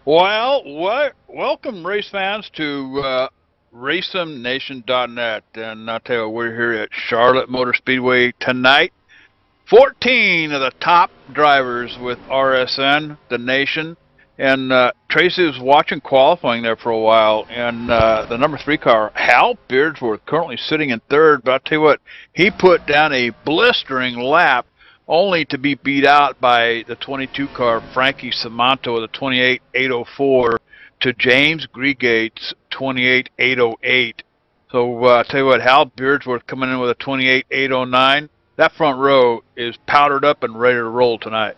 Well, welcome race fans to racemnation.net, and I'll tell you what, we're here at Charlotte Motor Speedway tonight. 14 of the top drivers with RSN, the nation, and Tracy was watching qualifying there for a while, and the number 3 car, Hal Beardsworth, currently sitting in third, but I'll tell you what, he put down a blistering lap only to be beat out by the 22 car Frankie Samanto with a 28.804 to James Gregate's 28.808. So I'll tell you what, Hal Beardsworth coming in with a 28.809. That front row is powdered up and ready to roll tonight.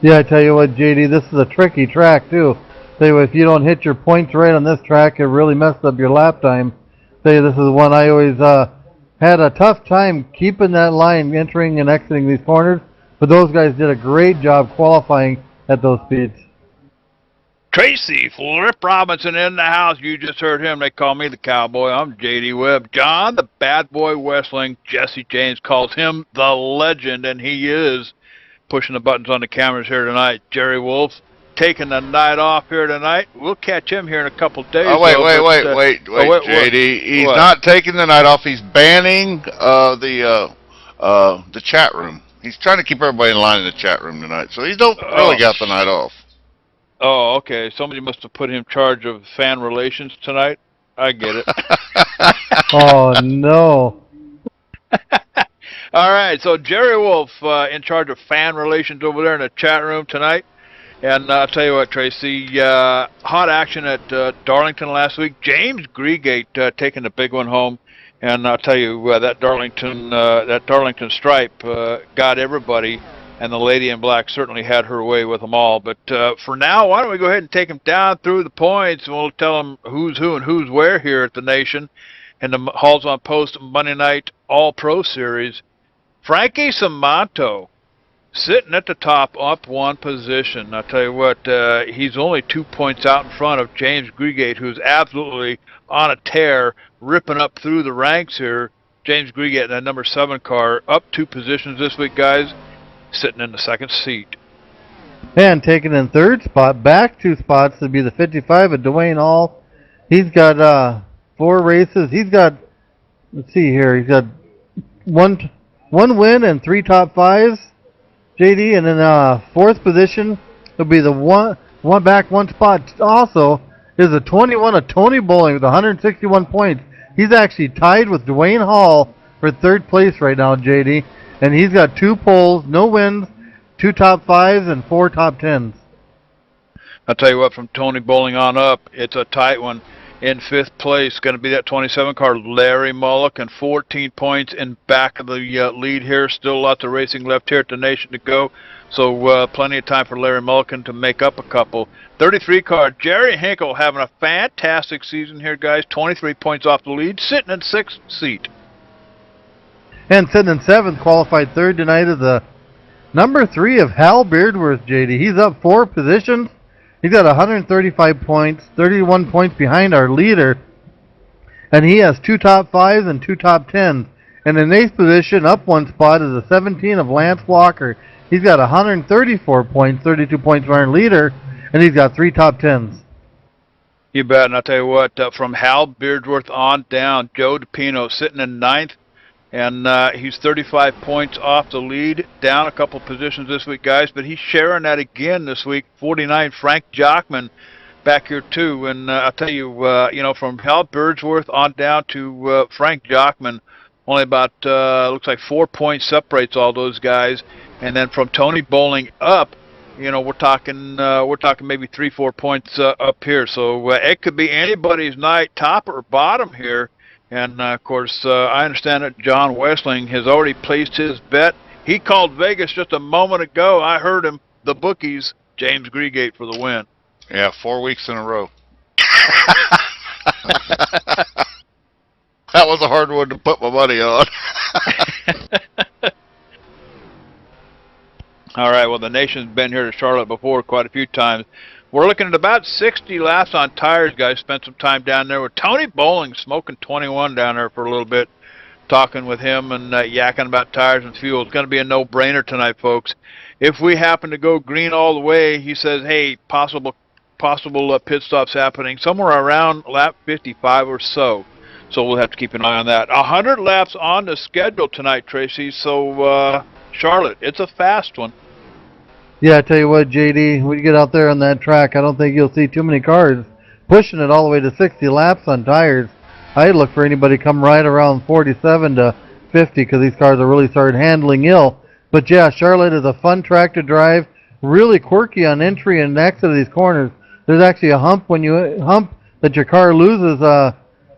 Yeah, I tell you what, JD, this is a tricky track too. Tell you what, if you don't hit your points right on this track, it really messes up your lap time. Tell you, this is one I always had a tough time keeping that line, entering and exiting these corners. But those guys did a great job qualifying at those speeds. Tracy Flip Robinson in the house. You just heard him. They call me the Cowboy. I'm J.D. Webb. John, the Bad Boy Westling. Jesse James calls him the Legend, and he is pushing the buttons on the cameras here tonight. Jerry Wolf taking the night off here tonight. We'll catch him here in a couple days. Oh, wait, JD. He's not taking the night off. He's banning the chat room. He's trying to keep everybody in line in the chat room tonight, so he don't really got the night off. Oh, okay. Somebody must have put him in charge of fan relations tonight. I get it. Oh, no. All right, so Jerry Wolf in charge of fan relations over there in the chat room tonight. And I'll tell you what, Tracy, hot action at Darlington last week. James Gregate taking the big one home. And I'll tell you, that Darlington stripe got everybody. And the lady in black certainly had her way with them all. But for now, why don't we go ahead and take them down through the points, and we'll tell them who's who and who's where here at the Nation and the Halls on Post Monday Night All-Pro Series. Frankie Samanto sitting at the top, up one position. I'll tell you what, he's only 2 points out in front of James Gregate, who's absolutely on a tear, ripping up through the ranks here. James Gregate in that number 7 car, up 2 positions this week, guys. Sitting in the second seat. And taking in third spot, back 2 spots to be the 55 of Dwayne Hall. He's got 4 races. He's got, let's see here, he's got one win and 3 top 5s, JD. And then fourth position will be the one spot also is a 21 of Tony Bowling with 161 points. He's actually tied with Dwayne Hall for third place right now, JD. And he's got 2 poles, no wins, 2 top 5s, and 4 top 10s. I'll tell you what, from Tony Bowling on up, it's a tight one. In 5th place, going to be that 27 car, Larry Mullican, 14 points in back of the lead here. Still lots of racing left here at the Nation to go. So plenty of time for Larry Mullican to make up a couple. 33 car, Jerry Hinkle having a fantastic season here, guys. 23 points off the lead, sitting in 6th seat. And sitting in 7th, qualified third tonight, is the number 3 of Hal Beardworth, JD. He's up 4 positions. He's got 135 points, 31 points behind our leader. And he has 2 top 5s and 2 top 10s. And in 8th position, up 1 spot, is the 17 of Lance Walker. He's got 134 points, 32 points behind our leader, and he's got 3 top 10s. You bet. And I'll tell you what, from Hal Beardworth on down, Joe DePino sitting in 9th. And he's 35 points off the lead, down a couple positions this week, guys. But he's sharing that again this week. 49, Frank Jockman back here too. And I'll tell you, from Hal Beardsworth on down to Frank Jockman, only about looks like 4 points separates all those guys. And then from Tony Bowling up, we're talking maybe 3-4 points up here. So it could be anybody's night, top or bottom here. And, of course, I understand that John Westling has already placed his bet. He called Vegas just a moment ago. I heard him, the bookies, James Gregate for the win. Yeah, 4 weeks in a row. That was a hard one to put my money on. All right, well, the Nation's been here to Charlotte before quite a few times. We're looking at about 60 laps on tires, guys. Spent some time down there with Tony Bowling, smoking 21 down there for a little bit, talking with him and yakking about tires and fuel. It's going to be a no-brainer tonight, folks. If we happen to go green all the way, he says, hey, possible possible pit stops happening somewhere around lap 55 or so. So we'll have to keep an eye on that. 100 laps on the schedule tonight, Tracy. So, Charlotte, it's a fast one. Yeah, I tell you what, JD, when you get out there on that track, I don't think you'll see too many cars pushing it all the way to 60 laps on tires. I'd look for anybody come right around 47 to 50 because these cars are really started handling ill. But yeah, Charlotte is a fun track to drive, really quirky on entry and exit of these corners. There's actually a hump when you that your car loses,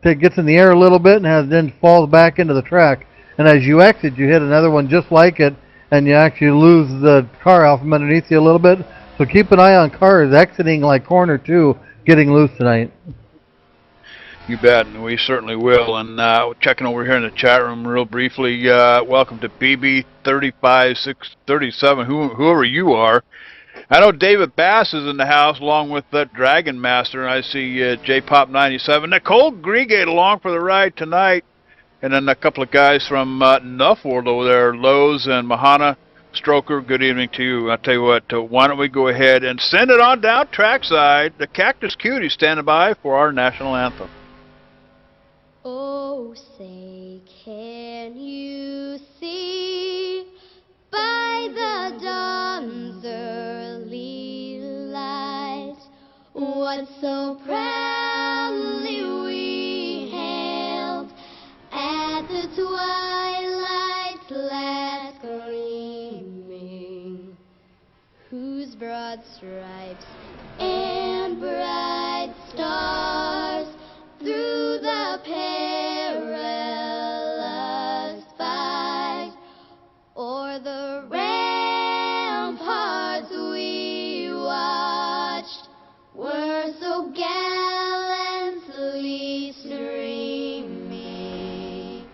gets in the air a little bit and then falls back into the track. And as you exit, you hit another one just like it, and you actually lose the car out from underneath you a little bit. So keep an eye on cars exiting like corner 2, getting loose tonight. You bet, and we certainly will. And checking over here in the chat room real briefly, welcome to BB35637, whoever you are. I know David Bass is in the house along with Dragon Master, and I see JPop97. Nicole Griegate along for the ride tonight. And then a couple of guys from Nuff World over there, Lowe's and Mahana. Stroker, good evening to you. I'll tell you what, why don't we go ahead and send it on down trackside. The Cactus Cutie standing by for our national anthem. Oh, say, can you see by the dawn's early light what so proudly we hailed at the twilight's last gleaming, whose broad stripes and bright stars through the perilous fight o'er the ramparts we watched were so gallantly streaming,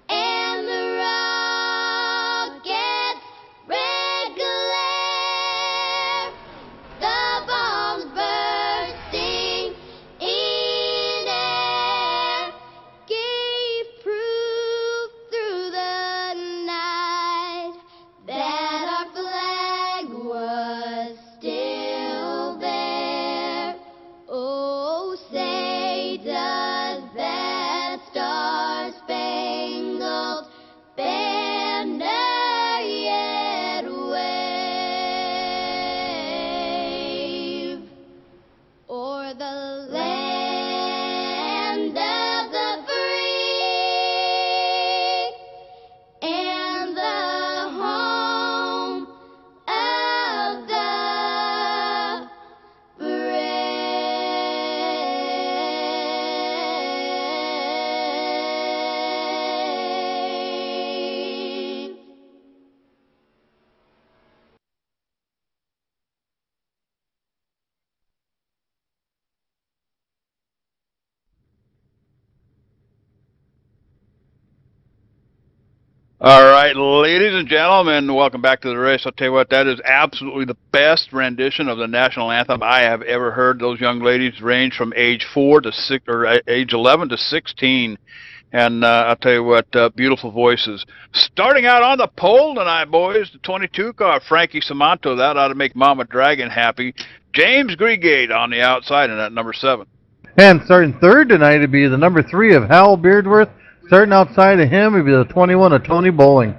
and the rocket's red glare, the bombs bursting in air, gave proof through the night that our flag was still there. Oh, say, does that star-spangled banner yet wave o'er the land of the free and the home of the brave? All right, ladies and gentlemen, welcome back to the race. I'll tell you what, that is absolutely the best rendition of the national anthem I have ever heard. Those young ladies range from age 4 to 6, or age 11 to 16. And I'll tell you what, beautiful voices. Starting out on the pole tonight, boys, the 22 car, Frankie Samanto. That ought to make Mama Dragon happy. James Griegate on the outside in that number 7. And starting third tonight would be the number 3 of Hal Beardworth. Starting outside of him would be the 21 of Tony Bowling.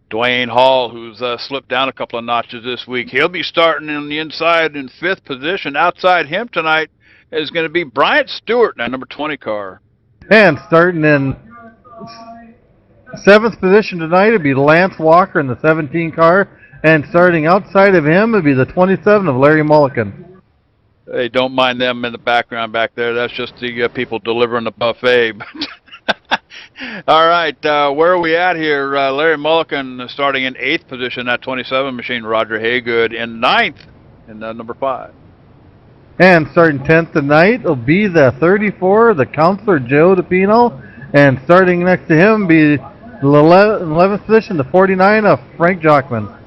Dwayne Hall, who's slipped down a couple of notches this week. He'll be starting in the inside in 5th position. Outside him tonight is going to be Bryant Stewart in that number 20 car. And starting in 7th position tonight would be Lance Walker in the 17 car. And starting outside of him would be the 27 of Larry Mulligan. Hey, don't mind them in the background back there. That's just the people delivering the buffet. All right, where are we at here? Larry Mulligan starting in 8th position, that 27 machine. Roger Haygood in 9th in number 5. And starting 10th tonight will be the 34, the Counselor Joe DePino. And starting next to him will be the 11th position, the 49 of Frank Jockman.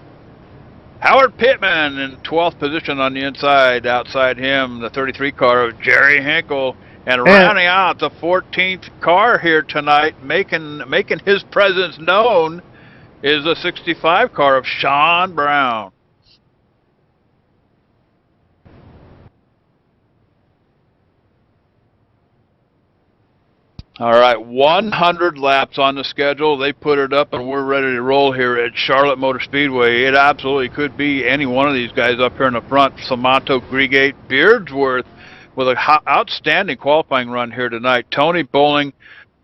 Howard Pittman in 12th position on the inside. Outside him, the 33 car of Jerry Hinkle. And rounding out the 14th car here tonight, making his presence known, is the 65 car of Sean Brown. All right, 100 laps on the schedule. They put it up, and we're ready to roll here at Charlotte Motor Speedway. It absolutely could be any one of these guys up here in the front. Samanto, Griegate, Beardsworth with an outstanding qualifying run here tonight. Tony Bowling,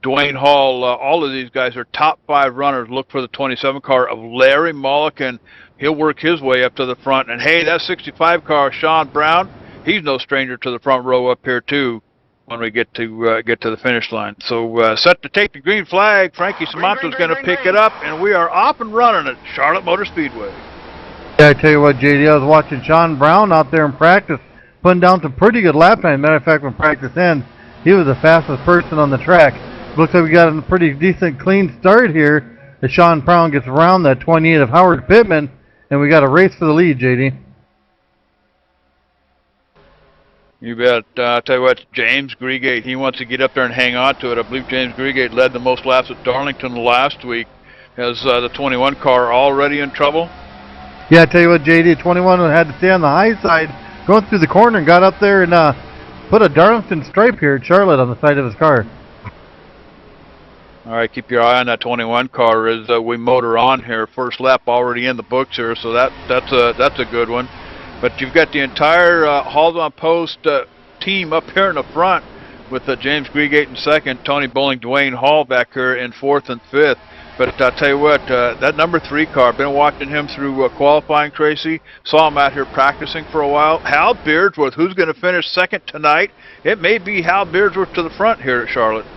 Dwayne Hall, all of these guys are top 5 runners. Look for the 27 car of Larry Mulligan. He'll work his way up to the front. And, hey, that 65 car, Sean Brown, he's no stranger to the front row up here, too, when we get to the finish line. So set to take the green flag. Frankie Samanto's going to pick it up, and we are off and running at Charlotte Motor Speedway. Yeah, I tell you what, JD, I was watching Sean Brown out there in practice, putting down some pretty good lap time. Matter of fact, when practice ends, he was the fastest person on the track. Looks like we got a pretty decent, clean start here as Sean Brown gets around that 28 of Howard Pittman, and we got a race for the lead, JD. You bet. I'll tell you what, James Griegate, he wants to get up there and hang on to it. I believe James Griegate led the most laps at Darlington last week. Has the 21 car already in trouble? Yeah, I tell you what, JD, 21 had to stay on the high side, going through the corner and got up there and put a Darlington stripe here at Charlotte on the side of his car. All right, keep your eye on that 21 car as we motor on here. First lap already in the books here, so that's a good one. But you've got the entire Halls on Post team up here in the front with James Griegate in second, Tony Bowling, Dwayne Hall back here in fourth and fifth. But I'll tell you what, that number 3 car, been watching him through qualifying, Tracy. Saw him out here practicing for a while. Hal Beardsworth, who's going to finish second tonight? It may be Hal Beardsworth to the front here at Charlotte.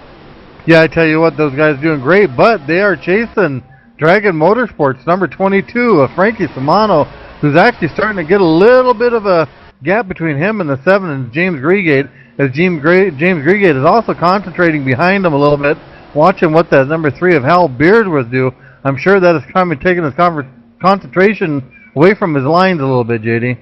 Yeah, I tell you what, those guys are doing great, but they are chasing Dragon Motorsports, number 22, Frankie Samanto, who's actually starting to get a little bit of a gap between him and the 7 and James Griegate, as James Griegate is also concentrating behind him a little bit, watching what that number 3 of Hal Beardsworth do. I'm sure that is kind of taking his concentration away from his lines a little bit, JD.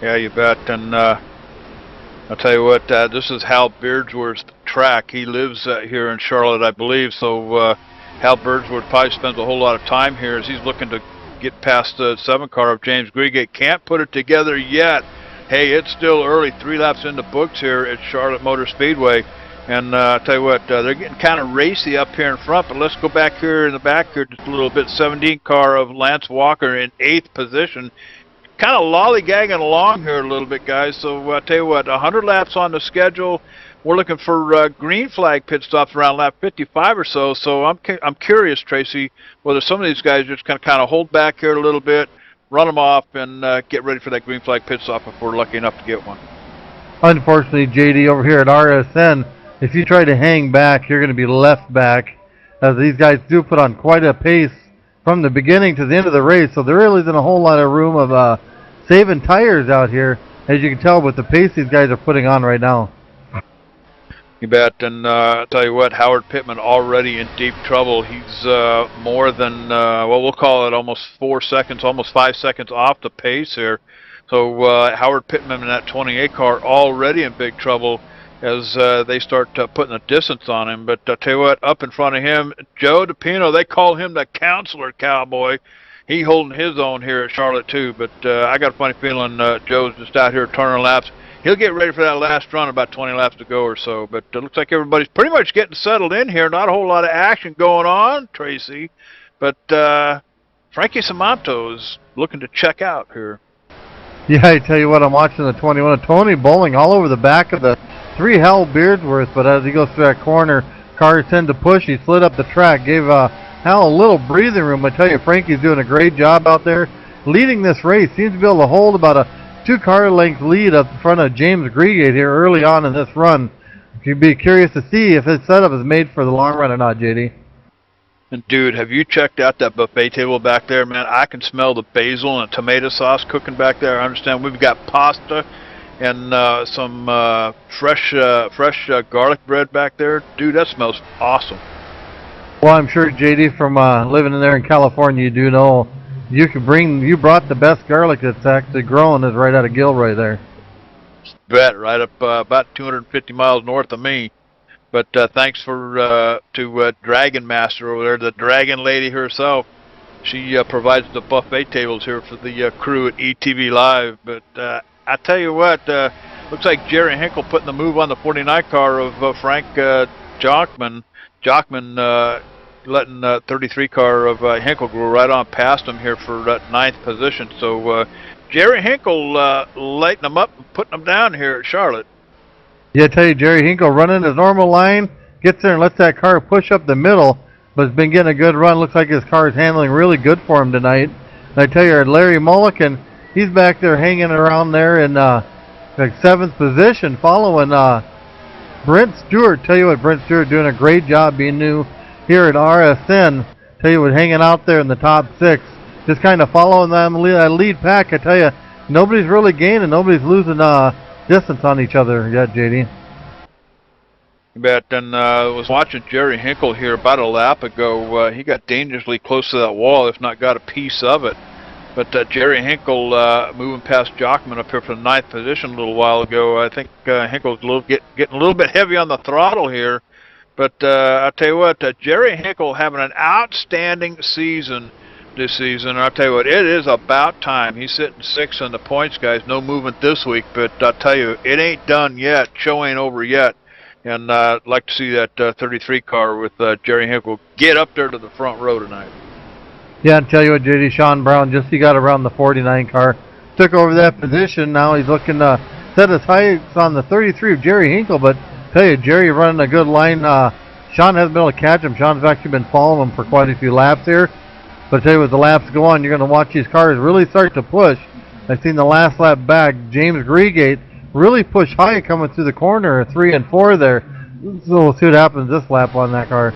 Yeah, you bet. And I'll tell you what, this is Hal Beardsworth's track. He lives here in Charlotte, I believe, so Hal Beardsworth probably spends a whole lot of time here as he's looking to get past the 7 car of James Griegate. Can't put it together yet. Hey, it's still early, 3 laps in the books here at Charlotte Motor Speedway. And I'll tell you what, they're getting kind of racy up here in front, but let's go back here in the back here just a little bit. 17 car of Lance Walker in 8th position. Kind of lollygagging along here a little bit, guys. So I'll tell you what, 100 laps on the schedule. We're looking for green flag pit stops around lap 55 or so. So I'm curious, Tracy, whether some of these guys just kind of hold back here a little bit, run them off, and get ready for that green flag pit stop if we're lucky enough to get one. Unfortunately, JD, over here at RSN, if you try to hang back, you're going to be left back, as these guys do put on quite a pace from the beginning to the end of the race. So there really isn't a whole lot of room of saving tires out here, as you can tell with the pace these guys are putting on right now. You bet. And I'll tell you what, Howard Pittman already in deep trouble. He's more than, well, we'll call it almost 4 seconds, almost 5 seconds off the pace here. So Howard Pittman in that 28 car already in big trouble as they start putting a distance on him. But I'll tell you what, up in front of him, Joe DePino, they call him the counselor cowboy. He holding his own here at Charlotte too. But I got a funny feeling Joe's just out here turning laps. He'll get ready for that last run, about 20 laps to go or so. But it looks like everybody's pretty much getting settled in here. Not a whole lot of action going on, Tracy. But Frankie Samanto is looking to check out here. Yeah, I tell you what, I'm watching the 21. Tony Bowling all over the back of the 3 Hal Beardsworth. But as he goes through that corner, cars tend to push. He slid up the track, gave Hal a little breathing room. I tell you, Frankie's doing a great job out there leading this race. Seems to be able to hold about a 2-car length lead up in front of James Griegate here early on in this run. You'd be curious to see if his setup is made for the long run or not, JD. And dude, have you checked out that buffet table back there, man? I can smell the basil and tomato sauce cooking back there. I understand we've got pasta and some fresh garlic bread back there. Dude, that smells awesome. Well, I'm sure, JD, from living in there in California, you do know you brought the best garlic that's actually growing is right out of Gilroy there. Bet, right up about 250 miles north of me. But thanks to Dragon Master over there, the Dragon Lady herself. She provides the buffet tables here for the crew at ETV Live. But I tell you what, looks like Jerry Hinkle putting the move on the 49 car of Frank Jockman. Jockman letting 33 car of Hinkle go right on past him here for 9th position. So Jerry Hinkle lighting them up and putting them down here at Charlotte. Yeah, I tell you, Jerry Hinkle running his normal line, gets there and lets that car push up the middle, but has been getting a good run. Looks like his car is handling really good for him tonight. And I tell you, Larry Mulliken, he's back there hanging around there in like 7th position, following Brent Stewart. Tell you what, Brent Stewart doing a great job being new here at RSN. Tell you what, hanging out there in the top 6, just kind of following that lead pack. I tell you, nobody's really gaining, nobody's losing distance on each other yet, JD. You bet. And was watching Jerry Hinkle here about a lap ago. He got dangerously close to that wall, if not got a piece of it. But Jerry Hinkle moving past Jockman up here from the 9th position a little while ago. I think Hinkle's getting a little bit heavy on the throttle here. But I'll tell you what, Jerry Hinkle having an outstanding season this season. I'll tell you what, it is about time. He's sitting 6th in the points, guys. No movement this week, but I'll tell you, it ain't done yet. Show ain't over yet. And I'd like to see that 33 car with Jerry Hinkle get up there to the front row tonight. Yeah, I'll tell you what, JD, Sean Brown, just he got around the 49 car, took over that position. Now he's looking to set his heights on the 33 of Jerry Hinkle, but tell you, Jerry running a good line. Sean hasn't been able to catch him. Sean's actually been following him for quite a few laps here. But I tell you, as the laps go on, you're going to watch these cars really start to push. I've seen the last lap back, James Greegate really push high coming through the corner, 3 and 4 there. So we'll see what happens this lap on that car.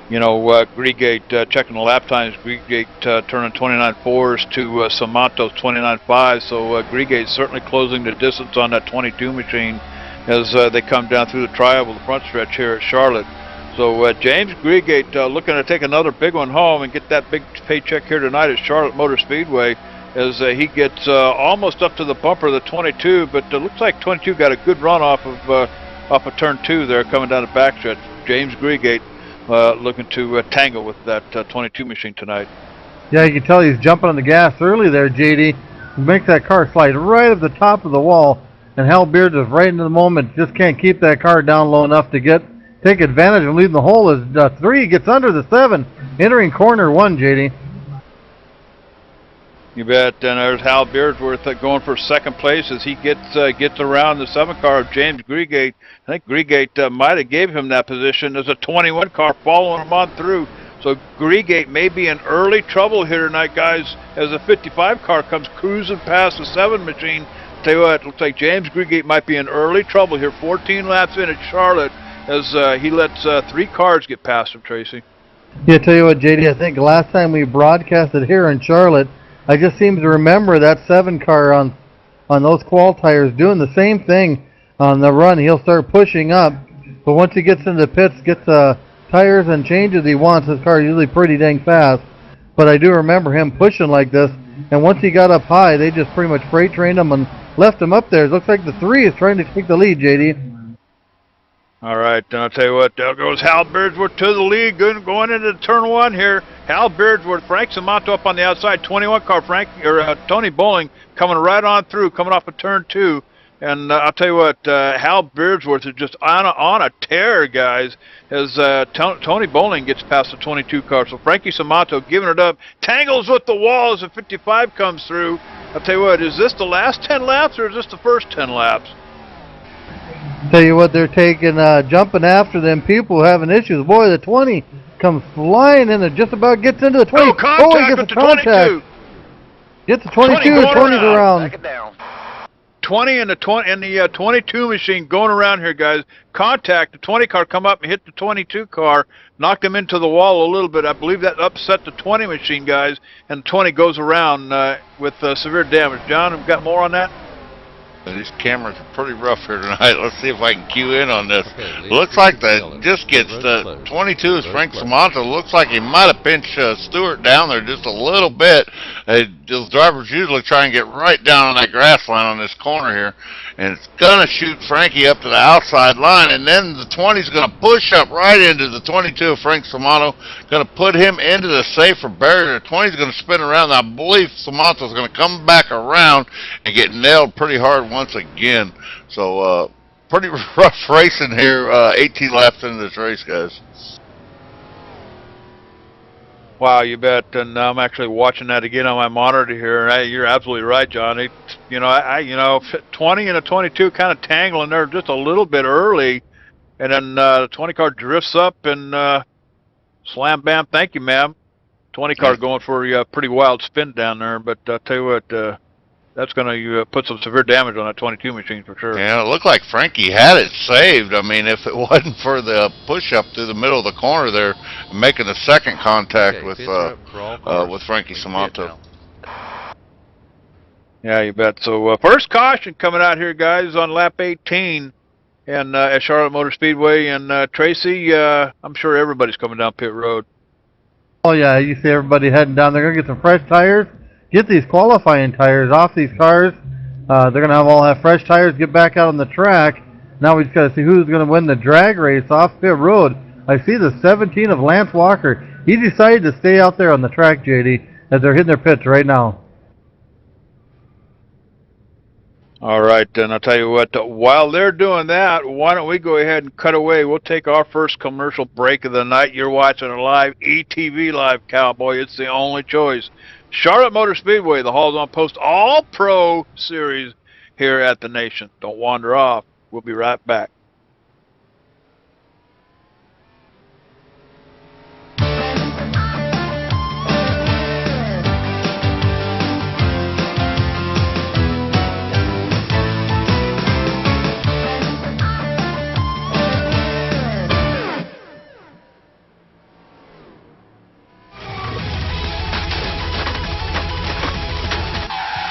You know, Greegate checking the lap times. Greegate turning 29.4s to Samanto's 29.5s. So Greegate certainly closing the distance on that 22 machine as they come down through the triangle, the front stretch here at Charlotte. So James Greegate looking to take another big one home and get that big paycheck here tonight at Charlotte Motor Speedway as he gets almost up to the bumper of the 22, but it looks like 22 got a good run off of turn 2 there coming down the backstretch. James Greegate looking to tangle with that 22 machine tonight. Yeah, you can tell he's jumping on the gas early there, JD. Makes that car slide right at the top of the wall, and Hal Beard is right into the moment. Just can't keep that car down low enough to take advantage of leading the hole as 3 gets under the 7, entering corner 1, JD. You bet. And there's Hal Beardsworth going for 2nd place as he gets around the 7 car of James Greegate. I think Greegate might have gave him that position. There's a 21 car following him on through. So Greegate may be in early trouble here tonight, guys, as the 55 car comes cruising past the 7 machine. Tell you what, it looks like James Greegate might be in early trouble here. 14 laps in at Charlotte as he lets 3 cars get past him, Tracy. Yeah, tell you what, JD, I think last time we broadcasted here in Charlotte, I just seem to remember that 7 car on those qual tires doing the same thing on the run. He'll start pushing up, but once he gets into the pits, gets tires and changes he wants, his car is usually pretty dang fast. But I do remember him pushing like this, and once he got up high, they just pretty much freight trained him and left him up there. It looks like the 3 is trying to take the lead, JD. All right, and I'll tell you what, there goes Hal Beardsworth to the lead, going into turn 1 here. Hal Beardsworth, Frank Samanto up on the outside, 21 car, Tony Bowling coming right on through, coming off of turn 2. And I'll tell you what, Hal Beardsworth is just on a tear, guys, as Tony Bowling gets past the 22 car. So Frankie Samanto giving it up, tangles with the wall as the 55 comes through. I'll tell you what, is this the last 10 laps or is this the first 10 laps? Tell you what, they're taking, jumping after them people having issues. Boy, the 20 comes flying in and just about gets into the 20. Oh, contact he gets with the the contact. 22. Gets the 22, 20's around. Back it down. 20 and the 22 machine going around here, guys. Contact, the 20 car come up and hit the 22 car, knocked them into the wall a little bit. I believe that upset the 20 machine, guys, and 20 goes around with severe damage. John, have got more on that? These cameras are pretty rough here tonight. Let's see if I can cue in on this. Looks like that just gets the 22 is Frank Samanto. Looks like he might have pinched Stewart down there just a little bit. those drivers usually try and get right down on that grass line on this corner here, and it's gonna shoot Frankie up to the outside line, and then the 20's gonna push up right into the 22 of Frank Samato, gonna put him into the safer barrier. 20's gonna spin around. I believe Samato's gonna come back around and get nailed pretty hard once again. So pretty rough racing here. 18 laps into this race, guys. Wow, you bet. And I'm actually watching that again on my monitor here. And you're absolutely right, Johnny. You know, 20 and a 22 kind of tangling there just a little bit early, and then the 20 car drifts up and slam bam. Thank you, ma'am. 20 car going for a pretty wild spin down there. But I'll tell you what, that's going to put some severe damage on that 22 machine for sure. Yeah, it looked like Frankie had it saved. I mean, if it wasn't for the push-up through the middle of the corner there, making the second contact with Frankie Samato. Yeah, you bet. So first caution coming out here, guys, on lap 18 and at Charlotte Motor Speedway. And Tracy, I'm sure everybody's coming down pit road. Oh, yeah, you see everybody heading down. They're going to get some fresh tires. Get these qualifying tires off these cars. They're going to all have fresh tires, get back out on the track. Now we just got to see who's going to win the drag race off pit road. I see the 17 of Lance Walker. He decided to stay out there on the track, JD, as they're hitting their pits right now. All right, and I'll tell you what, while they're doing that, why don't we go ahead and cut away. We'll take our first commercial break of the night. You're watching a live ETV Live, Cowboy. It's the only choice. Charlotte Motor Speedway, the Halls on Post All-Pro Series here at the Nation. Don't wander off. We'll be right back.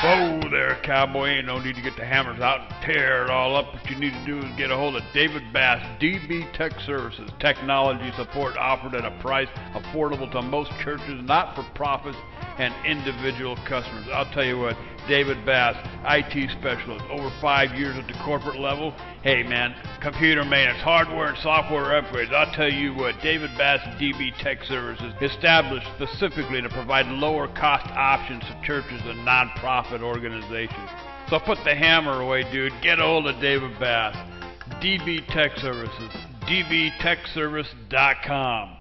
Whoa there, Cowboy. Ain't no need to get the hammers out and tear it all up. What you need to do is get a hold of David Bass, DB Tech Services. Technology support offered at a price affordable to most churches, not-for-profits, and individual customers. I'll tell you what, David Bass, IT specialist, over 5 years at the corporate level. Hey man, computer maintenance, hardware and software upgrades. I'll tell you what, David Bass DB Tech Services, established specifically to provide lower cost options to churches and non-profit organizations. So put the hammer away, dude. Get a hold of David Bass. DB Tech Services, dbtechservice.com.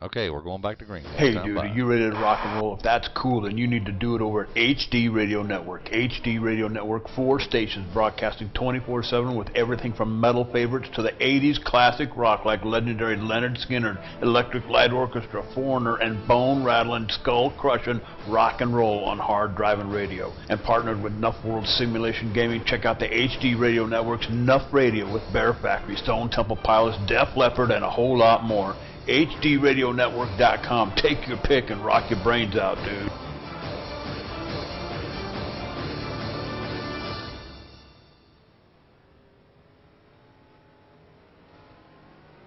Okay, we're going back to green. Hey, dude, are you ready to rock and roll? If that's cool, then you need to do it over at HD Radio Network. HD Radio Network, 4 stations broadcasting 24/7 with everything from metal favorites to the 80s classic rock like legendary Leonard Skinner, Electric Light Orchestra, Foreigner, and bone-rattling, skull-crushing rock and roll on hard driving radio. And partnered with Nuff World Simulation Gaming, check out the HD Radio Network's Nuff Radio with Bear Factory, Stone Temple Pilots, Def Leppard, and a whole lot more. HDRadioNetwork.com. Take your pick and rock your brains out, dude.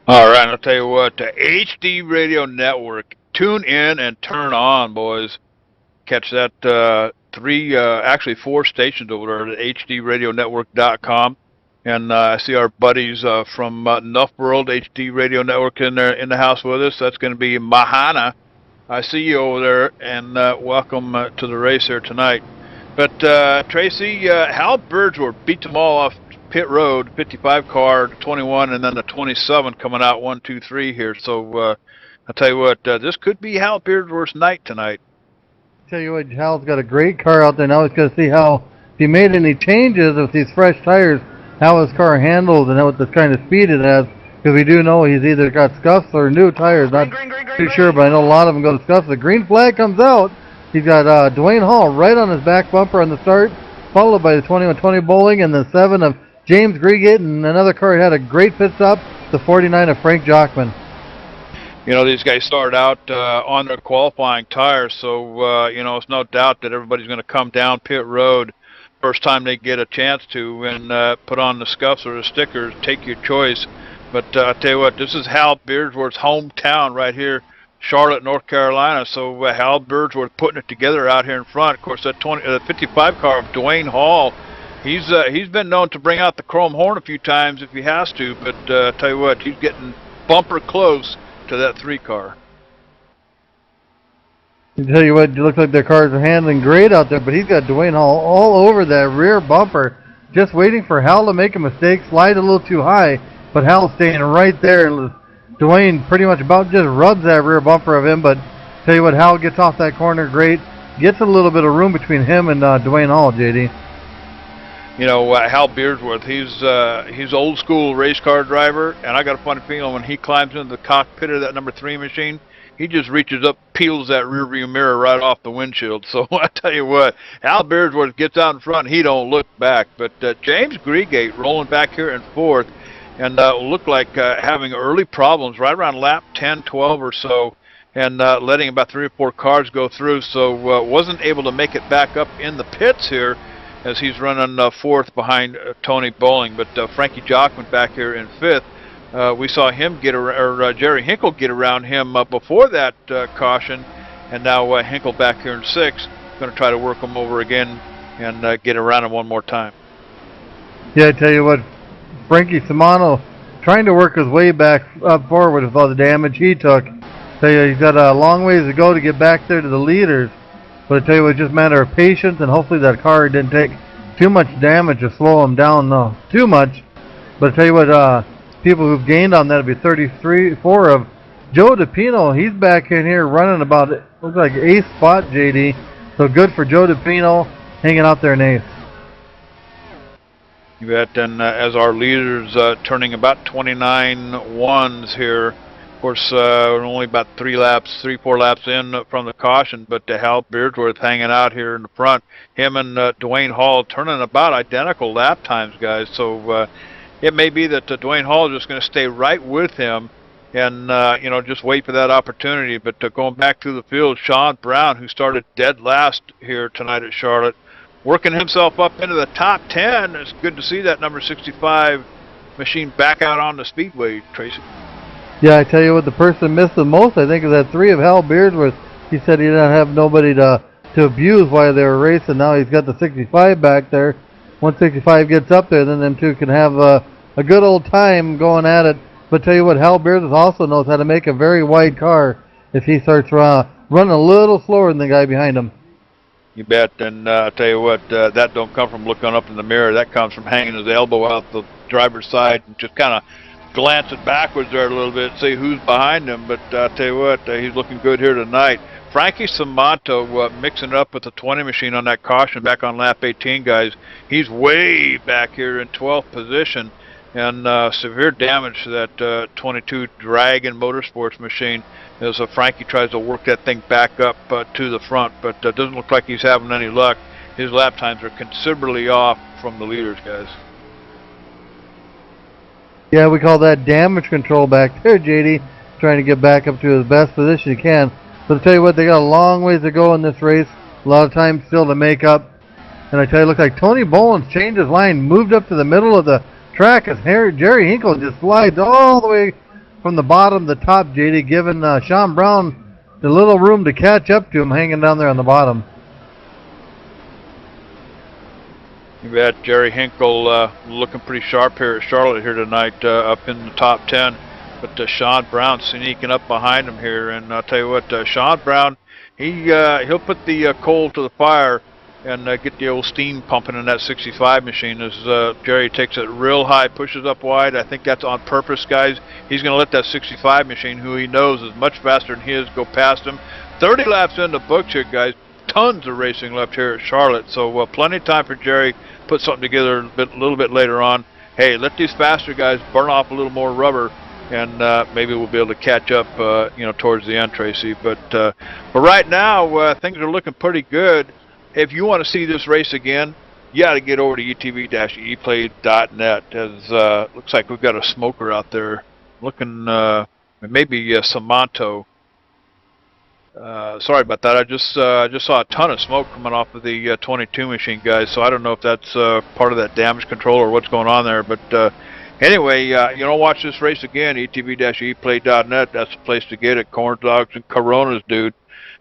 All right, I'll tell you what, the HD Radio Network. Tune in and turn on, boys. Catch that actually 4 stations over there at HDRadioNetwork.com. And I see our buddies from Nuff World HD Radio Network in the house with us. That's going to be Mahana. I see you over there, and welcome to the race here tonight. But Tracy, Hal Birdsworth beat them all off pit road, 55 car, 21, and then the 27 coming out 1, 2, 3 here. So I'll tell you what, this could be Hal Birdsworth's night tonight. Tell you what, Hal's got a great car out there. Now he's going to see how, if he made any changes with these fresh tires, how his car handles and what the kind of speed it has, because we do know he's either got scuffs or new tires. Not too sure, but I know a lot of them go to scuffs. The green flag comes out. He's got Dwayne Hall right on his back bumper on the start, followed by the 2120 Bowling and the 7 of James Griegate, and another car had a great pit stop, the 49 of Frank Jockman. You know, these guys started out on their qualifying tires, so, you know, it's no doubt that everybody's going to come down pit road first time they get a chance to and put on the scuffs or the stickers. Take your choice. But I'll tell you what, this is Hal Beardsworth's hometown right here, Charlotte, North Carolina. So Hal Birdsworth putting it together out here in front. Of course, that 55 car of Dwayne Hall, he's been known to bring out the chrome horn a few times if he has to, but tell you what, he's getting bumper close to that 3 car. I tell you what, it looks like their cars are handling great out there, but he's got Dwayne Hall all over that rear bumper, just waiting for Hal to make a mistake, slide a little too high, but Hal's staying right there. Dwayne pretty much about just rubs that rear bumper of him, but tell you what, Hal gets off that corner great, gets a little bit of room between him and Dwayne Hall, JD. You know, Hal Beardsworth, he's old school race car driver, and I got a funny feeling when he climbs into the cockpit of that number 3 machine, he just reaches up, peels that rear view mirror right off the windshield. So I tell you what, Hal Beardsworth gets out in front, he don't look back. But James Greegate rolling back here in 4th, and looked like having early problems right around lap 10, 12 or so, and letting about 3 or 4 cars go through. So wasn't able to make it back up in the pits here, as he's running 4th behind Tony Bowling. But Frankie Jockman back here in 5th. We saw him get Jerry Hinkle get around him before that caution, and now Hinkle back here in 6th, going to try to work him over again and get around him one more time. Yeah, I tell you what, Frankie Simano trying to work his way back up forward with all the damage he took. Tell you, he's got a long ways to go to get back there to the leaders, but I tell you what, it's just a matter of patience, and hopefully that car didn't take too much damage to slow him down too much. But I tell you what, people who've gained on that would be 33-4 of Joe DePino. He's back in here running about, looks like 8th spot, JD. So good for Joe DePino, hanging out there in 8th. You bet. And as our leaders turning about 29 ones here, of course, we're only about 3, 4 laps in from the caution, but Hal Beardsworth hanging out here in the front. Him and Dwayne Hall turning about identical lap times, guys. So it may be that Dwayne Hall is just going to stay right with him and, you know, just wait for that opportunity. But going back to the field, Sean Brown, who started dead last here tonight at Charlotte, working himself up into the top 10. It's good to see that number 65 machine back out on the Speedway, Tracy. Yeah, I tell you what, the person missed the most, I think, is that 3 of Hal Beardsworth. He said he didn't have nobody to abuse while they were racing. Now he's got the 65 back there. Once 65 gets up there, then them two can have a good old time going at it. But tell you what, Hal Beardsworth also knows how to make a very wide car if he starts running a little slower than the guy behind him. You bet. And I'll tell you what, that don't come from looking up in the mirror. That comes from hanging his elbow out the driver's side and just kind of glancing backwards there a little bit, see who's behind him. But I'll tell you what, he's looking good here tonight. Frankie Simonto mixing it up with the 20 machine on that caution back on lap 18, guys. He's way back here in 12th position, and severe damage to that 22 Dragon Motorsports machine as Frankie tries to work that thing back up to the front, but doesn't look like he's having any luck. His lap times are considerably off from the leaders, guys. Yeah, we call that damage control back there, JD, trying to get back up to his best position he can. But I tell you what, they got a long ways to go in this race. A lot of time still to make up. And I tell you, it looks like Tony Boland's changed his line, moved up to the middle of the track as Jerry Hinkle just slides all the way from the bottom to the top, JD, giving Sean Brown the little room to catch up to him hanging down there on the bottom. You bet. Jerry Hinkle looking pretty sharp here at Charlotte here tonight, up in the top 10. But Sean Brown sneaking up behind him here. And I'll tell you what, Sean Brown, he'll put the coal to the fire and get the old steam pumping in that 65 machine as Jerry takes it real high, pushes up wide. I think that's on purpose, guys. He's going to let that 65 machine, who he knows is much faster than his, go past him. 30 laps in the books here, guys. Tons of racing left here at Charlotte, so plenty of time for Jerry. Put something together a little bit later on. Hey, let these faster guys burn off a little more rubber, and maybe we'll be able to catch up, you know, towards the end, Tracy. But right now, things are looking pretty good. If you want to see this race again, you got to get over to utv-eplay.net. As looks like we've got a smoker out there, looking maybe Simonto. Sorry about that. I just saw a ton of smoke coming off of the 22 machine, guys. So I don't know if that's part of that damage control or what's going on there. But Anyway, you don't watch this race again, etv-eplay.net. That's the place to get it. Corn dogs and Coronas, dude.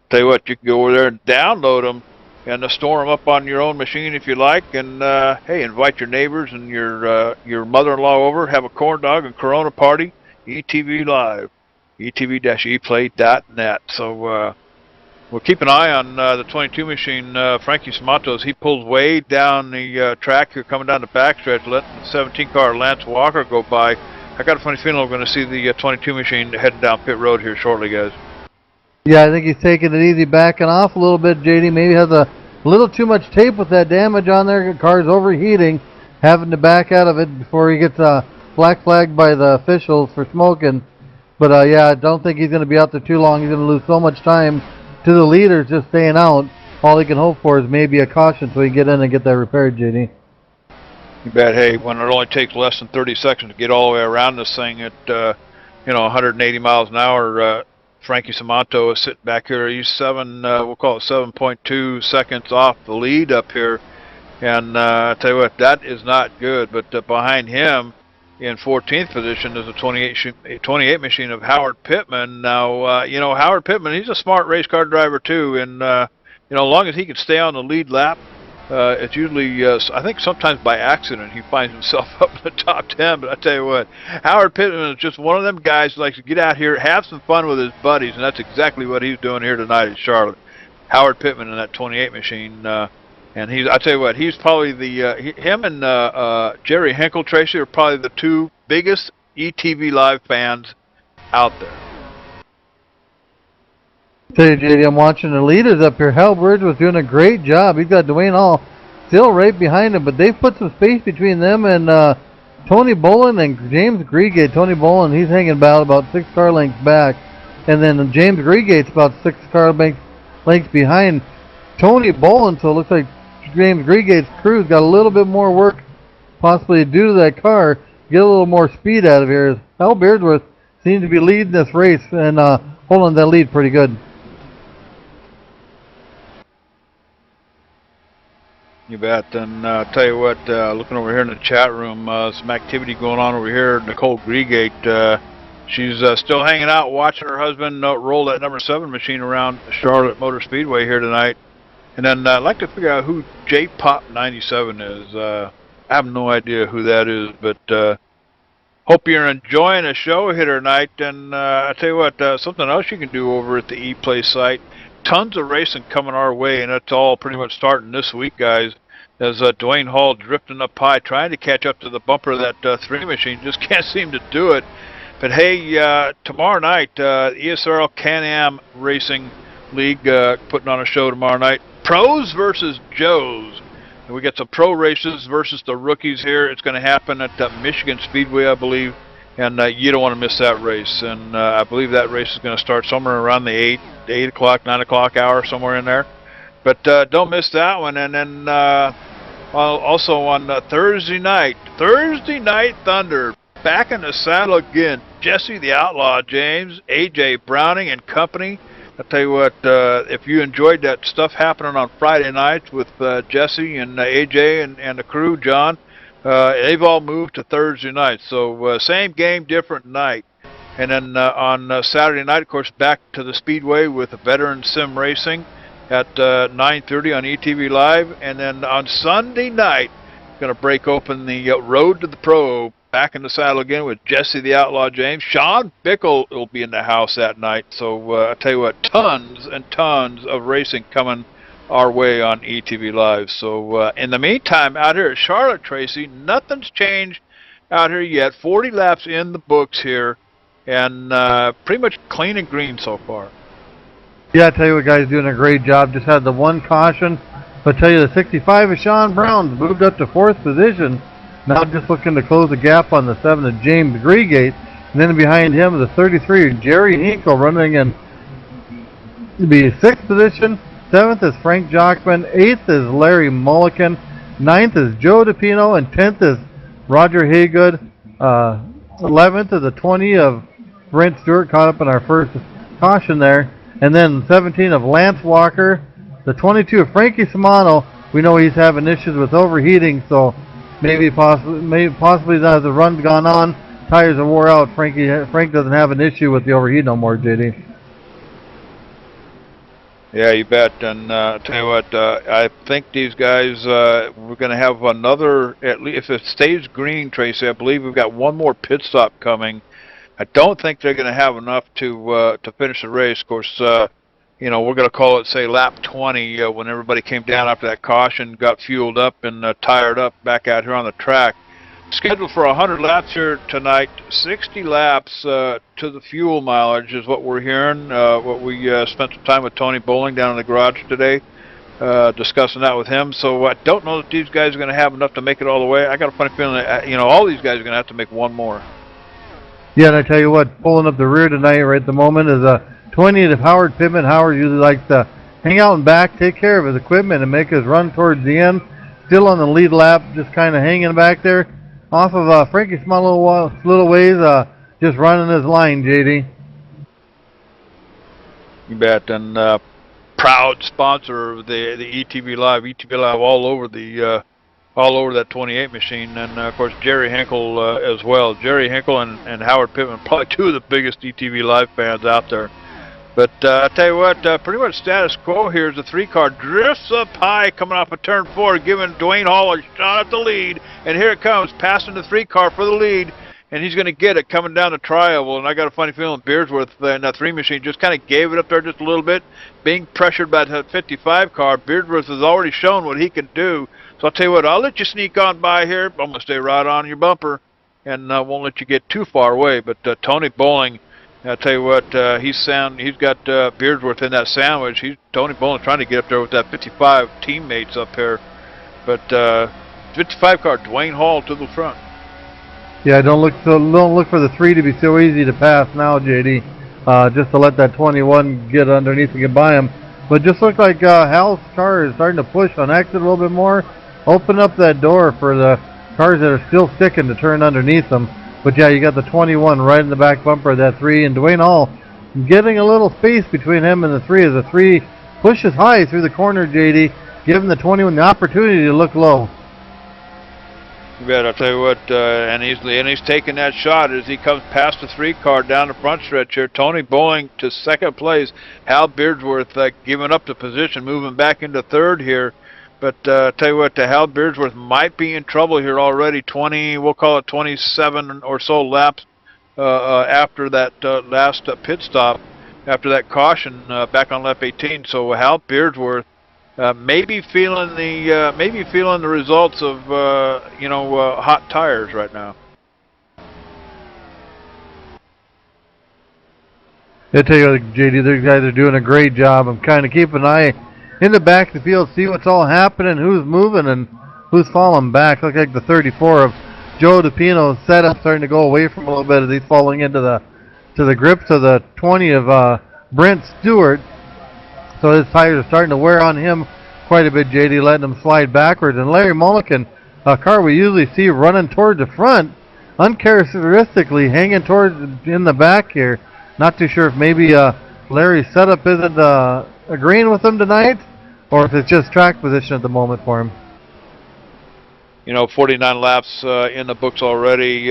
Tell you what, you can go over there and download them and store them up on your own machine if you like. And, hey, invite your neighbors and your mother-in-law over. Have a corn dog and Corona party. ETV Live. etv-eplay.net. So, we'll keep an eye on the 22 machine, Frankie Samatos. He pulls way down the track here, coming down the backstretch, letting the 17 car Lance Walker go by. I got a funny feeling we're going to see the 22 machine heading down pit road here shortly, guys. Yeah, I think he's taking it easy, backing off a little bit, JD. Maybe has a little too much tape with that damage on there. The car's overheating, having to back out of it before he gets black flagged by the officials for smoking. But, yeah, I don't think he's going to be out there too long. He's going to lose so much time to the leaders just staying out. All he can hope for is maybe a caution so he can get in and get that repaired, JD. You bet. Hey, when it only takes less than 30 seconds to get all the way around this thing at, 180 miles an hour, Frankie Samato is sitting back here. He's we'll call it 7.2 seconds off the lead up here. And I tell you what, that is not good. But behind him, in 14th position, is a 28 machine of Howard Pittman. Now, Howard Pittman, he's a smart race car driver too, and as long as he can stay on the lead lap, it's usually, I think sometimes by accident, he finds himself up in the top 10. But I tell you what, Howard Pittman is just one of them guys who likes to get out here, have some fun with his buddies, and that's exactly what he's doing here tonight in Charlotte. Howard Pittman in that 28 machine. And I tell you what, he's probably him and Jerry Hinkle Tracy are probably the two biggest ETV Live fans out there. Tell you, JD, I'm watching the leaders up here. Hal Bird was doing a great job. He's got Dwayne Hall still right behind him, but they've put some space between them and Tony Bolin and James Greegate. Tony Bolin, he's hanging about 6 car lengths back, and then James Greegate's about 6 car lengths behind Tony Bolin, so it looks like James Greegate's crew's got a little bit more work possibly to do to that car, get a little more speed out of here. Hal Beardworth seems to be leading this race and holding that lead pretty good. You bet. And I'll tell you what, looking over here in the chat room, some activity going on over here. Nicole Greegate, she's still hanging out, watching her husband roll that number 7 machine around Charlotte Motor Speedway here tonight. And then I'd like to figure out who J-Pop 97 is. I have no idea who that is, but hope you're enjoying the show here tonight. And I tell you what, something else you can do over at the ePlay site. Tons of racing coming our way, and it's all pretty much starting this week, guys. As Dwayne Hall drifting up high, trying to catch up to the bumper of that 3 machine, just can't seem to do it. But hey, tomorrow night, ESRL Can-Am Racing League putting on a show tomorrow night. Pros versus Joes. And we got some pro races versus the rookies here. It's going to happen at Michigan Speedway, I believe. And you don't want to miss that race. And I believe that race is going to start somewhere around the 8 o'clock, 9 o'clock hour, somewhere in there. But don't miss that one. And then also on Thursday Night Thunder, back in the saddle again. Jesse the Outlaw James, A.J. Browning and company. I'll tell you what, if you enjoyed that stuff happening on Friday nights with Jesse and AJ and the crew, John, they've all moved to Thursday night. So same game, different night. And then on Saturday night, of course, back to the Speedway with Veteran Sim Racing at 9:30 on ETV Live. And then on Sunday night, going to break open the Road to the Pro. Back in the saddle again with Jesse the Outlaw James. Sean Bickle will be in the house that night. So I'll tell you what, tons and tons of racing coming our way on ETV Live. So in the meantime, out here at Charlotte, Tracy, nothing's changed out here yet. 40 laps in the books here, and pretty much clean and green so far. Yeah, I tell you what, guys, doing a great job. Just had the one caution. But I tell you, the 65 of Sean Brown's moved up to 4th position. Now just looking to close the gap on the 7 of James Greegate. And then behind him, the 33 of Jerry Hinkle running in to be 6th position. 7th is Frank Jockman. 8th is Larry Mulliken. 9th is Joe DePino. And 10th is Roger Haygood. 11th is the 20 of Brent Stewart, caught up in our first caution there. And then 17 of Lance Walker. The 22 of Frankie Simano. We know he's having issues with overheating, so maybe possibly as the run's gone on, tires are wore out. Frank doesn't have an issue with the overheat no more, JD. Yeah, you bet. And tell you what, I think these guys, we're going to have another, at least if it stays green, Tracy, I believe we've got one more pit stop coming. I don't think they're going to have enough to finish the race. Of course, you know, we're going to call it, say, lap 20, when everybody came down after that caution, got fueled up and tired up back out here on the track. Scheduled for 100 laps here tonight, 60 laps to the fuel mileage is what we're hearing. What we spent some time with Tony Bowling down in the garage today, discussing that with him. So I don't know that these guys are going to have enough to make it all the way. I got a funny feeling that, you know, all these guys are going to have to make one more. Yeah, and I tell you what, pulling up the rear tonight right at the moment is a 20 of Howard Pittman. Howard usually likes to hang out in back, take care of his equipment, and make his run towards the end. Still on the lead lap, just kind of hanging back there. Off of Frankie Small little ways, just running his line, JD. You bet. And proud sponsor of the ETV Live. ETV Live all over that 28 machine, and of course Jerry Hinkle as well. Jerry Hinkle and Howard Pittman, probably two of the biggest ETV Live fans out there. But I tell you what, pretty much status quo here is the 3-car drifts up high coming off of turn 4, giving Dwayne Hall a shot at the lead. And here it comes, passing the 3-car for the lead. And he's going to get it coming down the tri-oval. And I got a funny feeling Beardsworth in that 3 machine just kind of gave it up there just a little bit. Being pressured by that 55 car, Beardsworth has already shown what he can do. So I'll tell you what, I'll let you sneak on by here. I'm going to stay right on your bumper and won't let you get too far away. But Tony Bowling, I'll tell you what, he's got Beardsworth in that sandwich. Tony Bowling trying to get up there with that 55 teammates up here. But 55 car, Dwayne Hall to the front. Yeah, don't look for the 3 to be so easy to pass now, JD. Just to let that 21 get underneath and get by him. But just look like Hal's car is starting to push on exit a little bit more. Open up that door for the cars that are still sticking to turn underneath them. But yeah, you got the 21 right in the back bumper of that 3, and Dwayne Hall getting a little space between him and the 3 as the 3 pushes high through the corner, JD, giving the 21 the opportunity to look low. You bet. I'll tell you what, and he's taking that shot as he comes past the 3-car down the front stretch here. Tony Bowling to second place. Hal Beardsworth giving up the position, moving back into third here. But tell you what, Hal Beardsworth might be in trouble here already. 20, we'll call it 27 or so laps after that last pit stop, after that caution back on lap 18. So Hal Beardsworth maybe feeling the results of hot tires right now. I tell you what, JD, those guys are doing a great job. I'm kind of keeping an eye in the back of the field, see what's all happening, who's moving and who's falling back. Look like the 34 of Joe DePino's setup starting to go away from a little bit as he's falling into the grips of the 20 of Brent Stewart. So his tires are starting to wear on him quite a bit, JD, letting him slide backwards. And Larry Mulliken, a car we usually see running towards the front, uncharacteristically hanging towards in the back here. Not too sure if maybe Larry's setup isn't agreeing with him tonight, or if it's just track position at the moment for him. You know, 49 laps in the books already,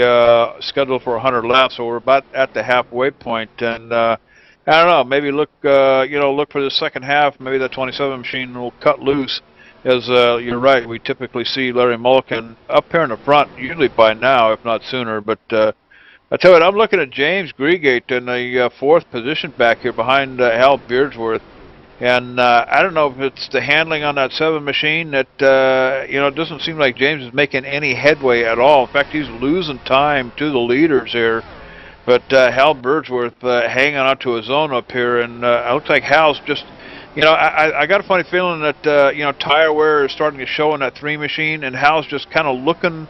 scheduled for 100 laps, so we're about at the halfway point. And I don't know, maybe look for the second half. Maybe that 27 machine will cut loose. As you're right, we typically see Larry Mulliken up here in the front, usually by now, if not sooner. But I tell you what, I'm looking at James Greegate in the 4th position back here behind Hal Beardsworth. And I don't know if it's the handling on that 7 machine that, it doesn't seem like James is making any headway at all. In fact, he's losing time to the leaders here. But Hal Beardsworth hanging on to his own up here. And it looks like Hal's just, I got a funny feeling that, tire wear is starting to show in that 3 machine. And Hal's just kind of looking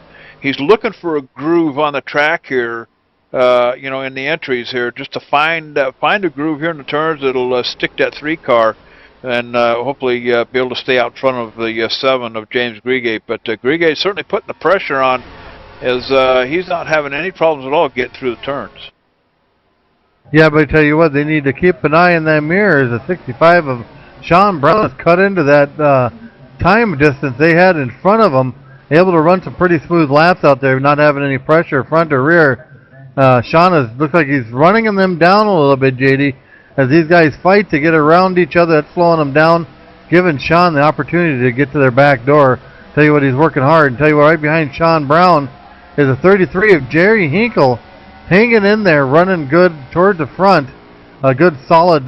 for a groove on the track here. In the entries here, just to find a groove here in the turns that'll stick that 3-car, and hopefully be able to stay out front of the 7 of James Greegate. But Greegate's certainly putting the pressure on, as he's not having any problems at all getting through the turns. Yeah, but I tell you what, they need to keep an eye in that mirror. As the 65 of Sean Brown has cut into that time distance they had in front of them. able to run some pretty smooth laps out there, not having any pressure front or rear. Sean looks like he's running them down a little bit, JD, as these guys fight to get around each other. That's slowing them down, giving Sean the opportunity to get to their back door. Tell you what, he's working hard. And tell you what, right behind Sean Brown is a 33 of Jerry Hinkle, hanging in there, running good towards the front. A good solid,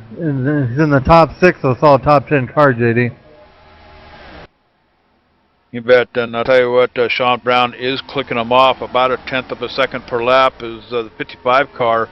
he's in the top 6, so solid top 10 car, JD. You bet, and I'll tell you what, Sean Brown is clicking them off. About 1/10 of a second per lap is the 55 car.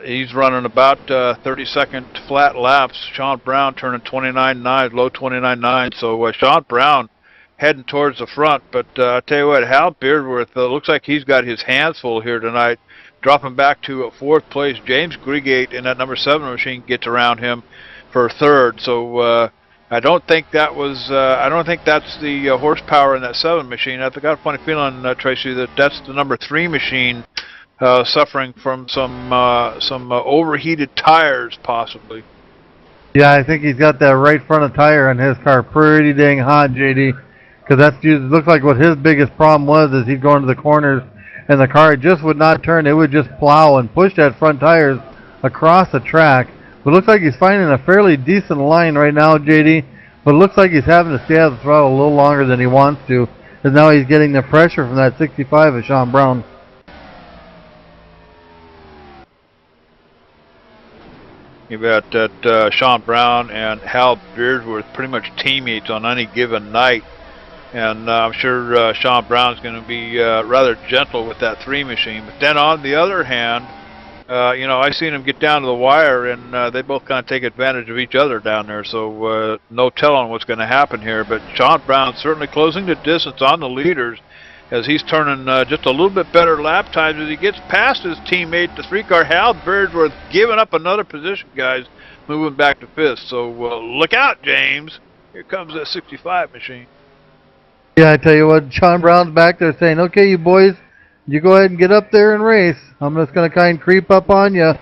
He's running about 30-second flat laps. Sean Brown turning 29.9, low 29.9. So Sean Brown heading towards the front. But I tell you what, Hal Beardworth looks like he's got his hands full here tonight, dropping back to 4th place. James Greegate in that number 7 machine gets around him for 3rd. So I don't think that was. I don't think that's the horsepower in that 7 machine. I've got a funny feeling, Tracy, that that's the number 3 machine suffering from some overheated tires, possibly. Yeah, I think he's got that right front of tire on his car pretty dang hot, JD. Because that's looks like what his biggest problem was, is he'd go into the corners and the car just would not turn. It would just plow and push that front tires across the track. But it looks like he's finding a fairly decent line right now, JD. But it looks like he's having to stay out of the throttle a little longer than he wants to, because now he's getting the pressure from that 65 of Sean Brown. You bet that Sean Brown and Hal Beardworth pretty much teammates on any given night. And I'm sure Sean Brown's going to be rather gentle with that 3 machine. But then on the other hand, you know, I seen them get down to the wire, and they both kind of take advantage of each other down there. So no telling what's going to happen here. But Sean Brown certainly closing the distance on the leaders, as he's turning just a little bit better lap times as he gets past his teammate, the 3-car Hal Beardworth, giving up another position, guys, moving back to 5th. So look out, James. Here comes that 65 machine. Yeah, I tell you what, Sean Brown's back there saying, okay, you boys, you go ahead and get up there and race. I'm just going to kind of creep up on you,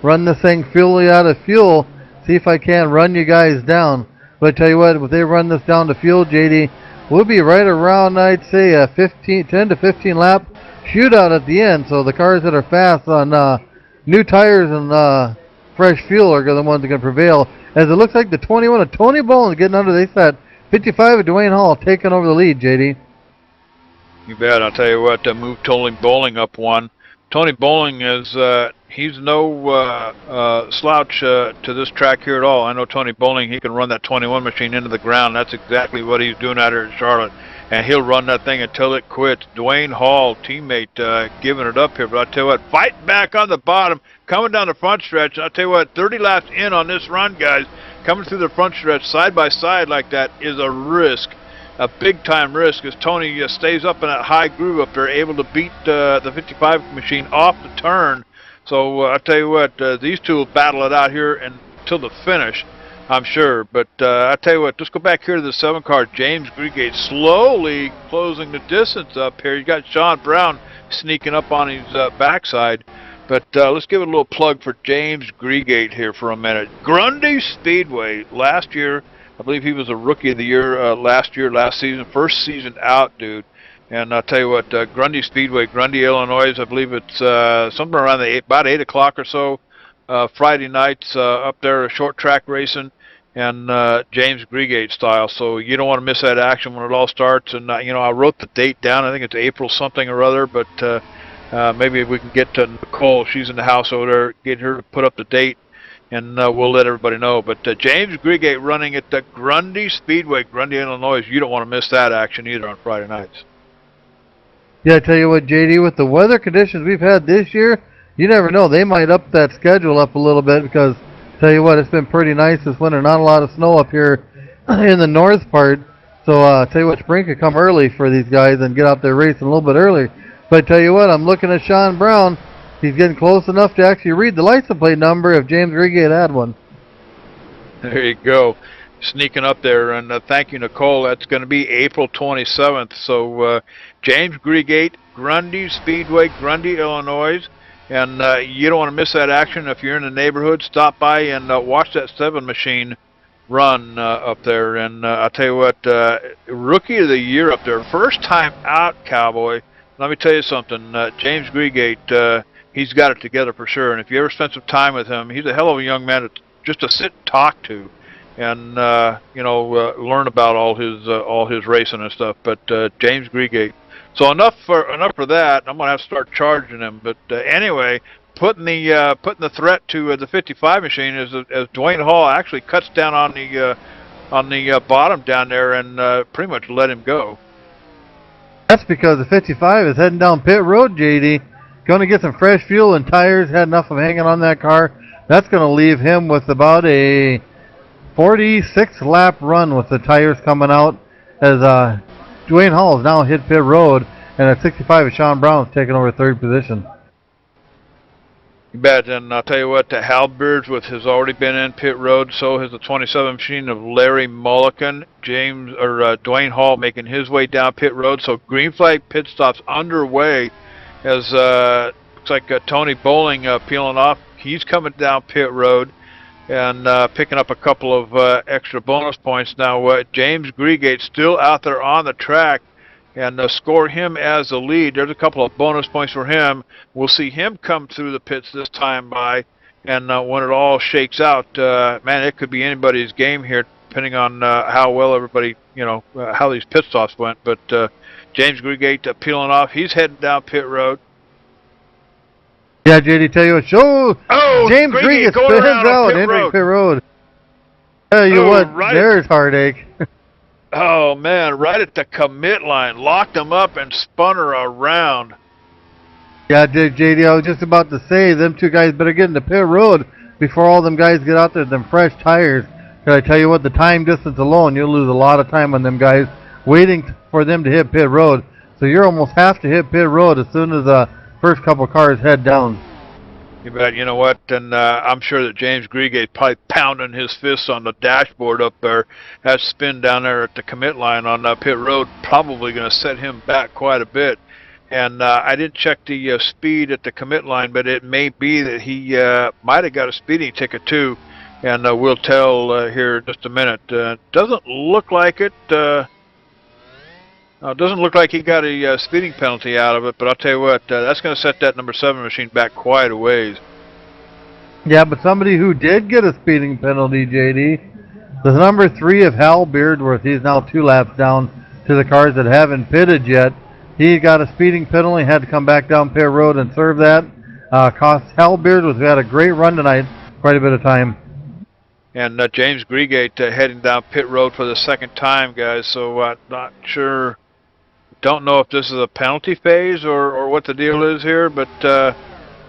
run this thing fully out of fuel, see if I can run you guys down. But I tell you what, if they run this down to fuel, JD, we'll be right around, I'd say, a 10 to 15 lap shootout at the end. So the cars that are fast on new tires and fresh fuel are the ones that can prevail. As it looks like the 21 of Tony Bowling getting under the set. 55 of Dwayne Hall taking over the lead, JD. You bet. I'll tell you what, move Tony Bowling up 1. Tony Bowling is, he's no slouch to this track here at all. I know Tony Bowling, he can run that 21 machine into the ground. That's exactly what he's doing out here in Charlotte. And he'll run that thing until it quits. Dwayne Hall, teammate, giving it up here. But I'll tell you what, fighting back on the bottom, coming down the front stretch. I'll tell you what, 30 laps in on this run, guys. Coming through the front stretch side by side like that is a risk, a big-time risk, as Tony stays up in that high groove up there, able to beat the 55 machine off the turn. So I'll tell you what, these two will battle it out here until the finish, I'm sure. But I'll tell you what, let's go back here to the 7-car. James Greegate slowly closing the distance up here. You got Sean Brown sneaking up on his backside. But let's give it a little plug for James Greegate here for a minute. Grundy Speedway, last year, I believe he was a Rookie of the Year last season, first season out, dude. And I'll tell you what, Grundy Speedway, Grundy, Illinois, I believe it's somewhere around about 8 o'clock or so, Friday nights up there, short track racing, and James Greegate style. So you don't want to miss that action when it all starts. And, you know, I wrote the date down. I think it's April something or other, but maybe if we can get to Nicole, she's in the house over there, get her to put up the date, and we'll let everybody know. But James Greegate running at the Grundy Speedway, Grundy, Illinois. You don't want to miss that action either on Friday nights. Yeah, I tell you what, JD, with the weather conditions we've had this year, you never know. They might up that schedule up a little bit, because, tell you what, it's been pretty nice this winter. Not a lot of snow up here in the north part. So tell you what, spring could come early for these guys and get out there racing a little bit earlier. But I tell you what, I'm looking at Sean Brown. He's getting close enough to actually read the license plate number if James Greegate had one. There you go. Sneaking up there. And thank you, Nicole. That's going to be April 27th. So James Greegate, Grundy Speedway, Grundy, Illinois. And you don't want to miss that action. If you're in the neighborhood, stop by and watch that 7 machine run up there. And I'll tell you what, Rookie of the Year up there, first time out, Cowboy. Let me tell you something, James Greegate, he's got it together for sure. And if you ever spend some time with him, he's a hell of a young man just to sit and talk to, and you know, learn about all his racing and stuff. But James Greegate. So enough for that. I'm gonna have to start charging him. But anyway, putting the threat to the 55 machine as Dwayne Hall actually cuts down on the bottom down there and pretty much let him go. That's because the 55 is heading down pit road, JD. Going to get some fresh fuel and tires. Had enough of hanging on that car. That's going to leave him with about a 46 lap run with the tires coming out as Dwayne Hall has now hit pit road, and at 65 Sean Brown's taking over third position. You bet. And I'll tell you what, Hal Beardsworth has already been in pit road. So has the 27 machine of Larry Mulligan. Dwayne Hall making his way down pit road. So green flag pit stops underway as looks like Tony Bowling peeling off. He's coming down pit road and picking up a couple of extra bonus points. Now, James Greegate still out there on the track, and score him as the lead. There's a couple of bonus points for him. We'll see him come through the pits this time by, and when it all shakes out, man, it could be anybody's game here, depending on how well everybody, you know, how these pit stops went. But James Greegate peeling off. He's heading down pit road. Yeah, JD, tell you what, James Greegate spins out entering pit road. Tell you what, there's heartache. Oh man, right at the commit line, locked them up and spun her around. Yeah, JD, I was just about to say, them two guys better get into pit road before all them guys get out there with them fresh tires. Cause I tell you what, the time distance alone, you'll lose a lot of time on them guys waiting for them to hit pit road. So you're almost have to hit pit road as soon as the first couple cars head down. You bet. You know what? And I'm sure that James Greegate probably pounding his fists on the dashboard up there. That spin down there at the commit line on pit road probably going to set him back quite a bit. And I didn't check the speed at the commit line, but it may be that he might have got a speeding ticket too. And we'll tell here in just a minute. Doesn't look like it. It doesn't look like he got a speeding penalty out of it, but I'll tell you what, that's going to set that number 7 machine back quite a ways. Yeah, but somebody who did get a speeding penalty, JD, the number 3 of Hal Beardsworth, he's now 2 laps down to the cars that haven't pitted yet. He got a speeding penalty, had to come back down pit road and serve that. Cost Hal Beardsworth, who had a great run tonight, quite a bit of time. And James Greegate heading down pit road for the second time, guys, so not sure. Don't know if this is a penalty phase or what the deal is here, but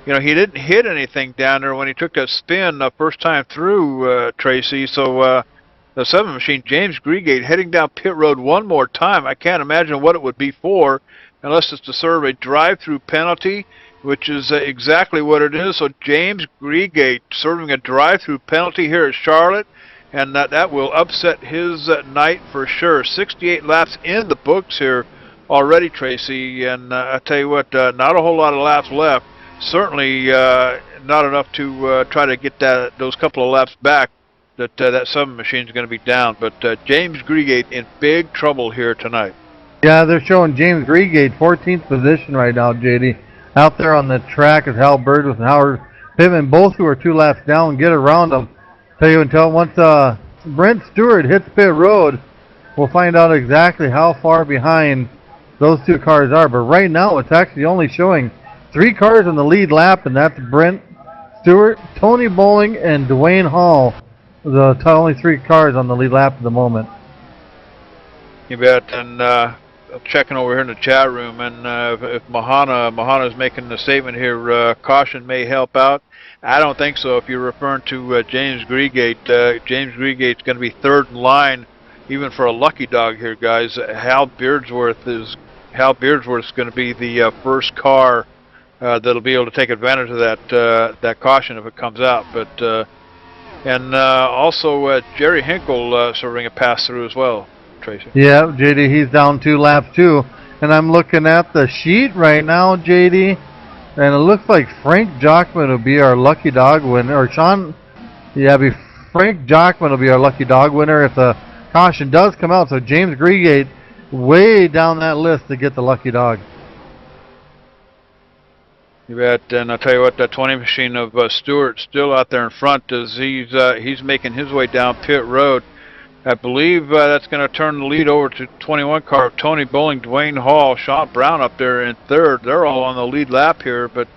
you know, he didn't hit anything down there when he took that spin the first time through, Tracy. So the 7 machine, James Greegate, heading down pit road one more time. I can't imagine what it would be for, unless it's to serve a drive-through penalty, which is exactly what it is. So James Greegate serving a drive-through penalty here at Charlotte, and that will upset his night for sure. 68 laps in the books here already, Tracy, and I tell you what, not a whole lot of laps left. Certainly not enough to try to get those couple of laps back that 7 machine is going to be down. But James Greegate in big trouble here tonight. Yeah, they're showing James Greegate 14th position right now, JD. Out there on the track is Hal Beardsworth and Howard Pittman, both who are 2 laps down. Get around them. Tell you until once Brent Stewart hits pit road, we'll find out exactly how far behind those 2 cars are. But right now, it's actually only showing 3 cars in the lead lap, and that's Brent Stewart, Tony Bowling, and Dwayne Hall. The only 3 cars on the lead lap at the moment. You bet. And checking over here in the chat room, and if Mahana's making the statement here, caution may help out. I don't think so. If you're referring to James Greegate, James Greegate's going to be 3rd in line, even for a lucky dog here, guys. Hal Beardsworth's going to be the first car that'll be able to take advantage of that caution if it comes out. But and also Jerry Hinkle serving a pass through as well, Tracy. Yeah, JD, he's down 2 laps too. And I'm looking at the sheet right now, JD, and it looks like Frank Jockman will be our lucky dog winner. Or Sean, yeah, Frank Jockman will be our lucky dog winner if the caution does come out. So James Greegate way down that list to get the lucky dog. You bet. And I'll tell you what, that 20 machine of Stewart still out there in front as he's making his way down pit road. I believe that's going to turn the lead over to 21 car Tony Bowling, Dwayne Hall, Sean Brown up there in third. They're all on the lead lap here, but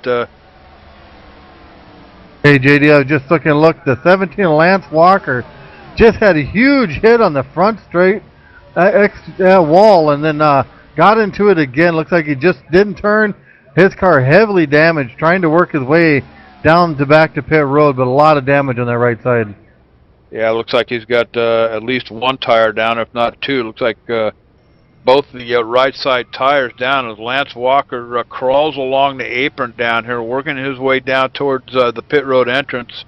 hey JD, I was just looking. Look, the 17 Lance Walker just had a huge hit on the front straight wall, and then got into it again. Looks like he just didn't turn. His car heavily damaged, trying to work his way down to back to pit road, but a lot of damage on that right side. yeah, it looks like he's got at least one tire down, if not two. Looks like both the right side tires down as Lance Walker crawls along the apron down here, working his way down towards the pit road entrance.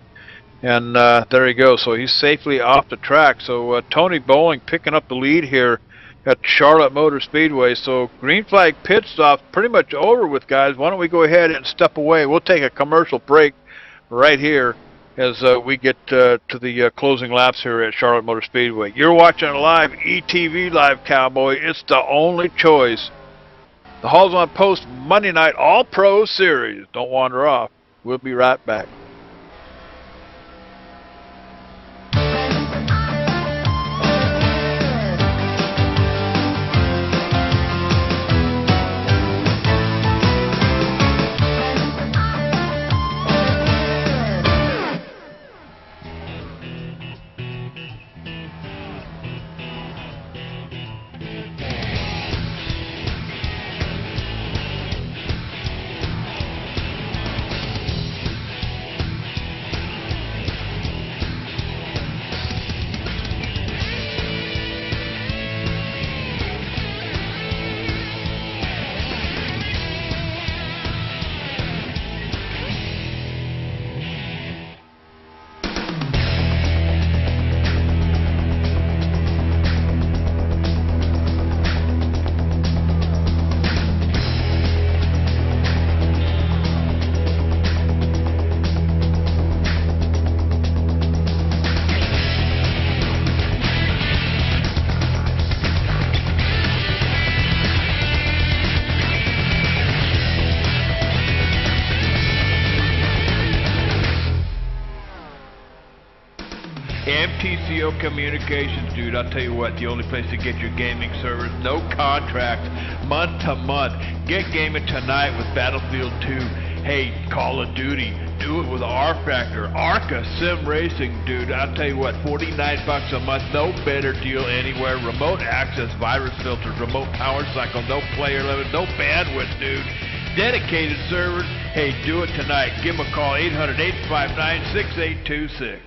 And there he goes. So he's safely off the track. So Tony Bowling picking up the lead here at Charlotte Motor Speedway. So green flag pit stop pretty much over with, guys. Why don't we go ahead and step away? We'll take a commercial break right here as we get to the closing laps here at Charlotte Motor Speedway. You're watching a live ETV Live, Cowboy. It's the only choice. The Halls on Post Monday Night All-Pro Series. Don't wander off. We'll be right back. MTCO Communications, dude, I'll tell you what, the only place to get your gaming service, no contract, month to month. Get gaming tonight with Battlefield 2. Hey, Call of Duty, do it with R Factor, Arca Sim Racing, dude. I'll tell you what, $49 a month, no better deal anywhere. Remote access, virus filters, remote power cycle, no player limit, no bandwidth, dude. Dedicated servers. Hey, do it tonight. Give them a call, 800-859-6826.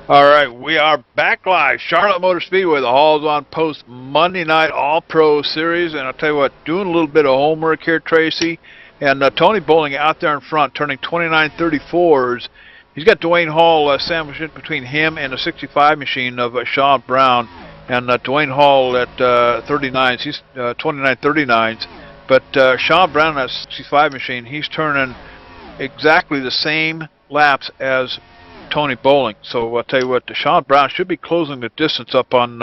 All right, we are back live. Charlotte Motor Speedway, the Halls on Post Monday Night All-Pro Series. And I'll tell you what, doing a little bit of homework here, Tracy. And Tony Bowling out there in front, turning 2934s. He's got Dwayne Hall sandwiched in between him and the 65 machine of Sean Brown. And Dwayne Hall at 39s, he's 2939s. But Sean Brown, that 65 machine, he's turning exactly the same laps as Tony Bowling. So I'll tell you what, Sean Brown should be closing the distance up on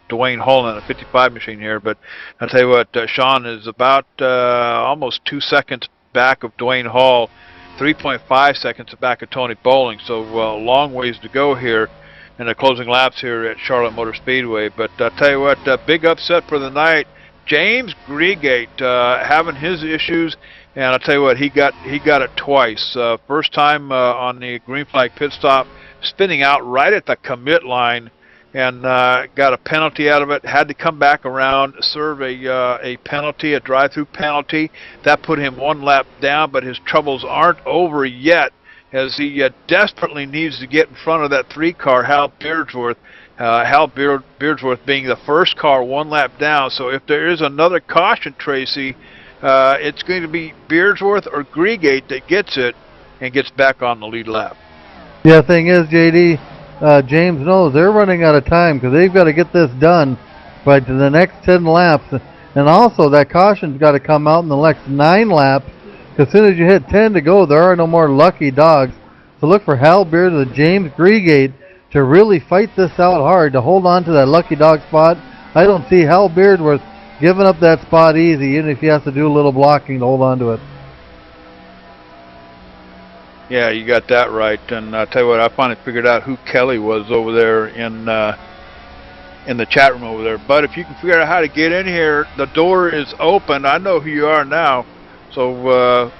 Dwayne Hall in a 55 machine here, but I'll tell you what, Sean is about almost 2 seconds back of Dwayne Hall, 3.5 seconds back of Tony Bowling, so a long ways to go here in the closing laps here at Charlotte Motor Speedway. But I'll tell you what, big upset for the night. James Greegate having his issues, and I'll tell you what, he got it twice. First time on the green flag pit stop, spinning out right at the commit line, and got a penalty out of it. Had to come back around, serve a penalty, a drive-through penalty. That put him one lap down, but his troubles aren't over yet, as he desperately needs to get in front of that 3-car, Hal Beardsworth. Hal Beardsworth being the first car one lap down. So if there is another caution, Tracy, it's going to be Beardsworth or Greegate that gets it and gets back on the lead lap. Yeah, thing is, JD, James knows they're running out of time because they've got to get this done by the next 10 laps. And also that caution's got to come out in the next 9 laps As soon as you hit 10 to go, there are no more lucky dogs. So look for Hal Beard and James Greegate to really fight this out hard to hold on to that lucky dog spot. I don't see Hal Beardworth giving up that spot easy, even if he has to do a little blocking to hold on to it. Yeah, you got that right. And I'll tell you what, I finally figured out who Kelly was over there in the chat room over there. But if you can figure out how to get in here, the door is open. I know who you are now. So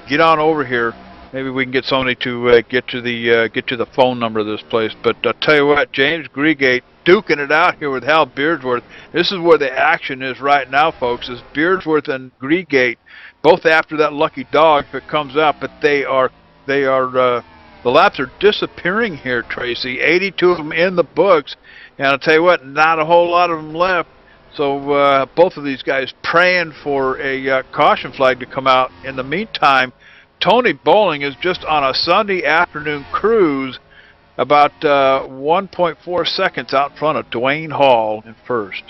get on over here. Maybe we can get somebody to get to the phone number of this place. But I'll tell you what, James Greegate duking it out here with Hal Beardsworth. This is where the action is right now, folks. Is Beardsworth and Greegate both after that lucky dog if it comes out? But the laps are disappearing here, Tracy. 82 of them in the books, and I'll tell you what, not a whole lot of them left. So both of these guys praying for a caution flag to come out. In the meantime, Tony Bowling is just on a Sunday afternoon cruise, about 1.4 seconds out in front of Dwayne Hall in first.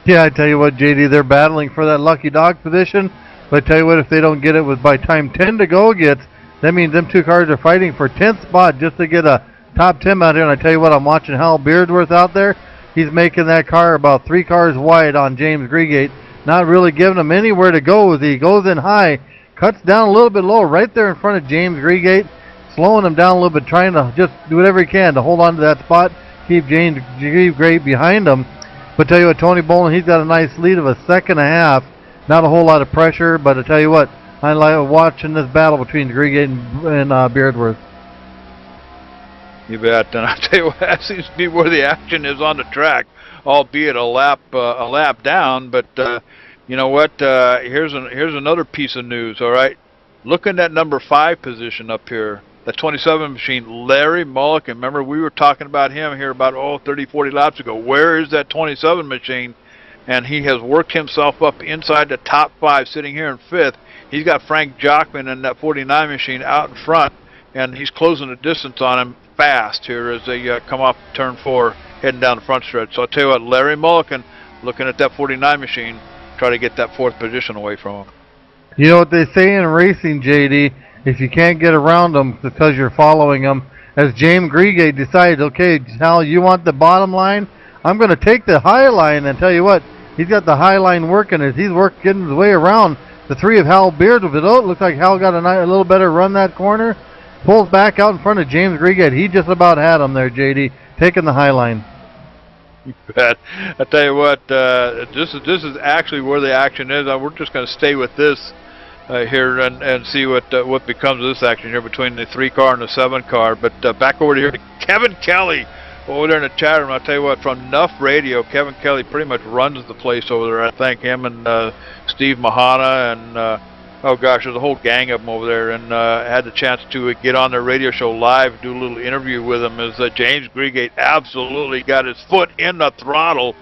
Yeah, I tell you what, JD, they're battling for that lucky dog position. But I tell you what, if they don't get it with by time 10 to go gets, that means them two cars are fighting for 10th spot just to get a top 10 out here. And I tell you what, I'm watching Hal Beardworth out there. He's making that car about 3 cars wide on James Greegate, not really giving him anywhere to go as he goes in high, cuts down a little bit low right there in front of James Greegate, slowing him down a little bit, trying to just do whatever he can to hold on to that spot, keep James Greegate behind him. But tell you what, Tony Boland, he's got a nice lead of a second and a half. Not a whole lot of pressure, but I tell you what, I like watching this battle between Greegate and Beardworth. You bet. And I tell you what, that seems to be where the action is on the track, albeit a lap down. But you know what? Here's another piece of news. All right, looking at number 5 position up here, the 27 machine, Larry Mulligan. Remember, we were talking about him here about 30, 40 laps ago. Where is that 27 machine? And he has worked himself up inside the top 5, sitting here in 5th. He's got Frank Jockman and that 49 machine out in front, and he's closing the distance on him fast here as they come off turn 4, heading down the front stretch. So I'll tell you what, Larry Mulligan, looking at that 49 machine, try to get that 4th position away from him. You know what they say in racing, JD, if you can't get around them because you're following them, as James Greegate decides, okay, Hal, you want the bottom line? I'm going to take the high line, and tell you what, he's got the high line working as he's getting his way around the 3 of Hal Beard. It looks like Hal got a little better run that corner. Pulls back out in front of James Greegate. He just about had him there, JD, taking the high line. You bet. I tell you what, this is actually where the action is. We're just going to stay with this here and see what becomes of this action here between the 3 car and the 7 car. But back over here to Kevin Kelly over there in the chat room. I'll tell you what, from Nuff Radio, Kevin Kelly pretty much runs the place over there. I think him and Steve Mahana and oh gosh, there's a whole gang of them over there, and I had the chance to get on their radio show live, do a little interview with them as James Greegate absolutely got his foot in the throttle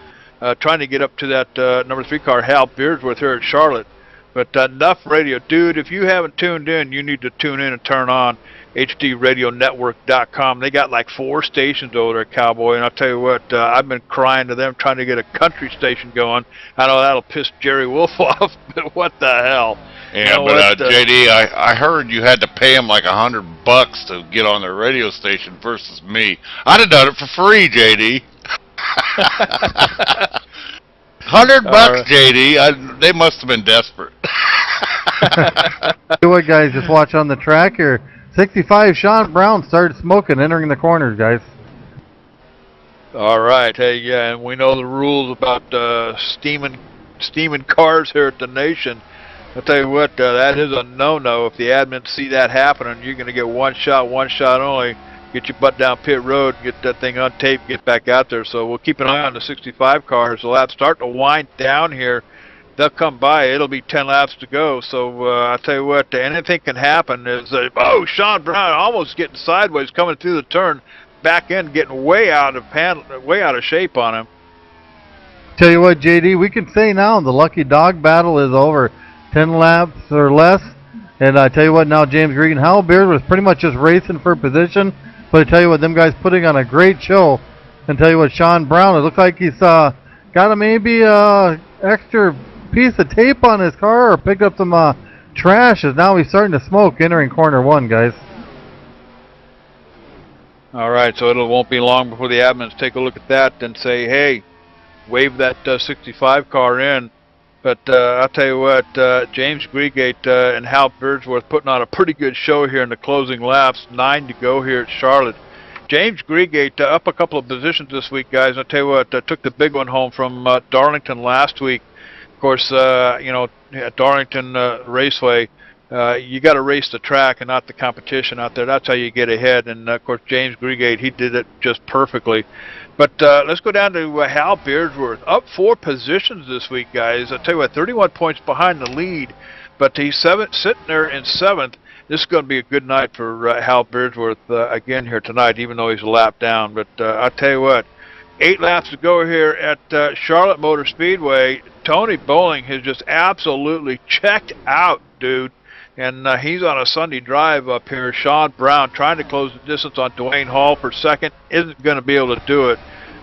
trying to get up to that number 3 car, Hal Beardsworth, here at Charlotte. But Nuff Radio, dude, if you haven't tuned in, you need to tune in and turn on hdradionetwork.com. They got like 4 stations over there, Cowboy, and I'll tell you what, I've been crying to them trying to get a country station going. I know that'll piss Jerry Wolf off, but what the hell. Yeah, you know, but JD, I heard you had to pay him like $100 to get on their radio station versus me. I'd have done it for free, JD. $100, right. JD. They must have been desperate. Do what, guys? Just watch on the track here. 65, Sean Brown started smoking, entering the corners, guys. All right. Hey, yeah, and we know the rules about steaming cars here at the Nation. I'll tell you what, that is a no-no. If the admins see that happening, you're going to get one shot only. Get your butt down pit road, get that thing untaped, get back out there. So we'll keep an eye on the 65 cars. The laps start to wind down here. They'll come by. It'll be 10 laps to go. So I'll tell you what, anything can happen. Oh, Sean Brown almost getting sideways, coming through the turn, back end getting way out of shape on him. Tell you what, JD, we can say now the lucky dog battle is over. 10 laps or less, and I tell you what, now James Gregan, Hal Beard was pretty much just racing for position, but I tell you what, them guys putting on a great show. And tell you what, Sean Brown, it looks like he's got a maybe extra piece of tape on his car, or picked up some trash is now he's starting to smoke entering corner 1, guys. All right, so it won't be long before the admins take a look at that and say, hey, wave that 65 car in. But I'll tell you what, James Greegate and Hal Beardsworth putting on a pretty good show here in the closing laps. 9 to go here at Charlotte. James Greegate up a couple of positions this week, guys. I'll tell you what, took the big one home from Darlington last week. Of course, you know, at Darlington Raceway, you got to race the track and not the competition out there. That's how you get ahead. And, of course, James Greegate, he did it just perfectly. But let's go down to Hal Beardsworth. Up 4 positions this week, guys. I'll tell you what, 31 points behind the lead. But he's sitting there in 7th. This is going to be a good night for Hal Beardsworth again here tonight, even though he's a lap down. But I'll tell you what, 8 laps to go here at Charlotte Motor Speedway. Tony Bowling has just absolutely checked out, dude. And he's on a Sunday drive up here. Sean Brown trying to close the distance on Dwayne Hall for 2nd. Isn't going to be able to do it.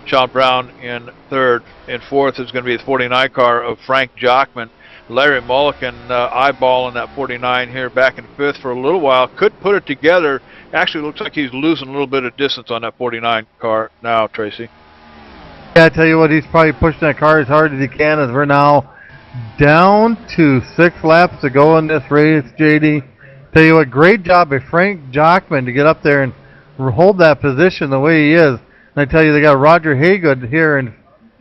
Sean Brown in 3rd. In 4th is going to be the 49 car of Frank Jockman. Larry Mulligan eyeballing that 49 here back in 5th for a little while. Could put it together. Actually looks like he's losing a little bit of distance on that 49 car now, Tracy. Yeah, I tell you what, he's probably pushing that car as hard as he can as we're now down to 6 laps to go in this race, JD. Tell you what, great job by Frank Jockman to get up there and hold that position the way he is. And I tell you, they got Roger Haygood here in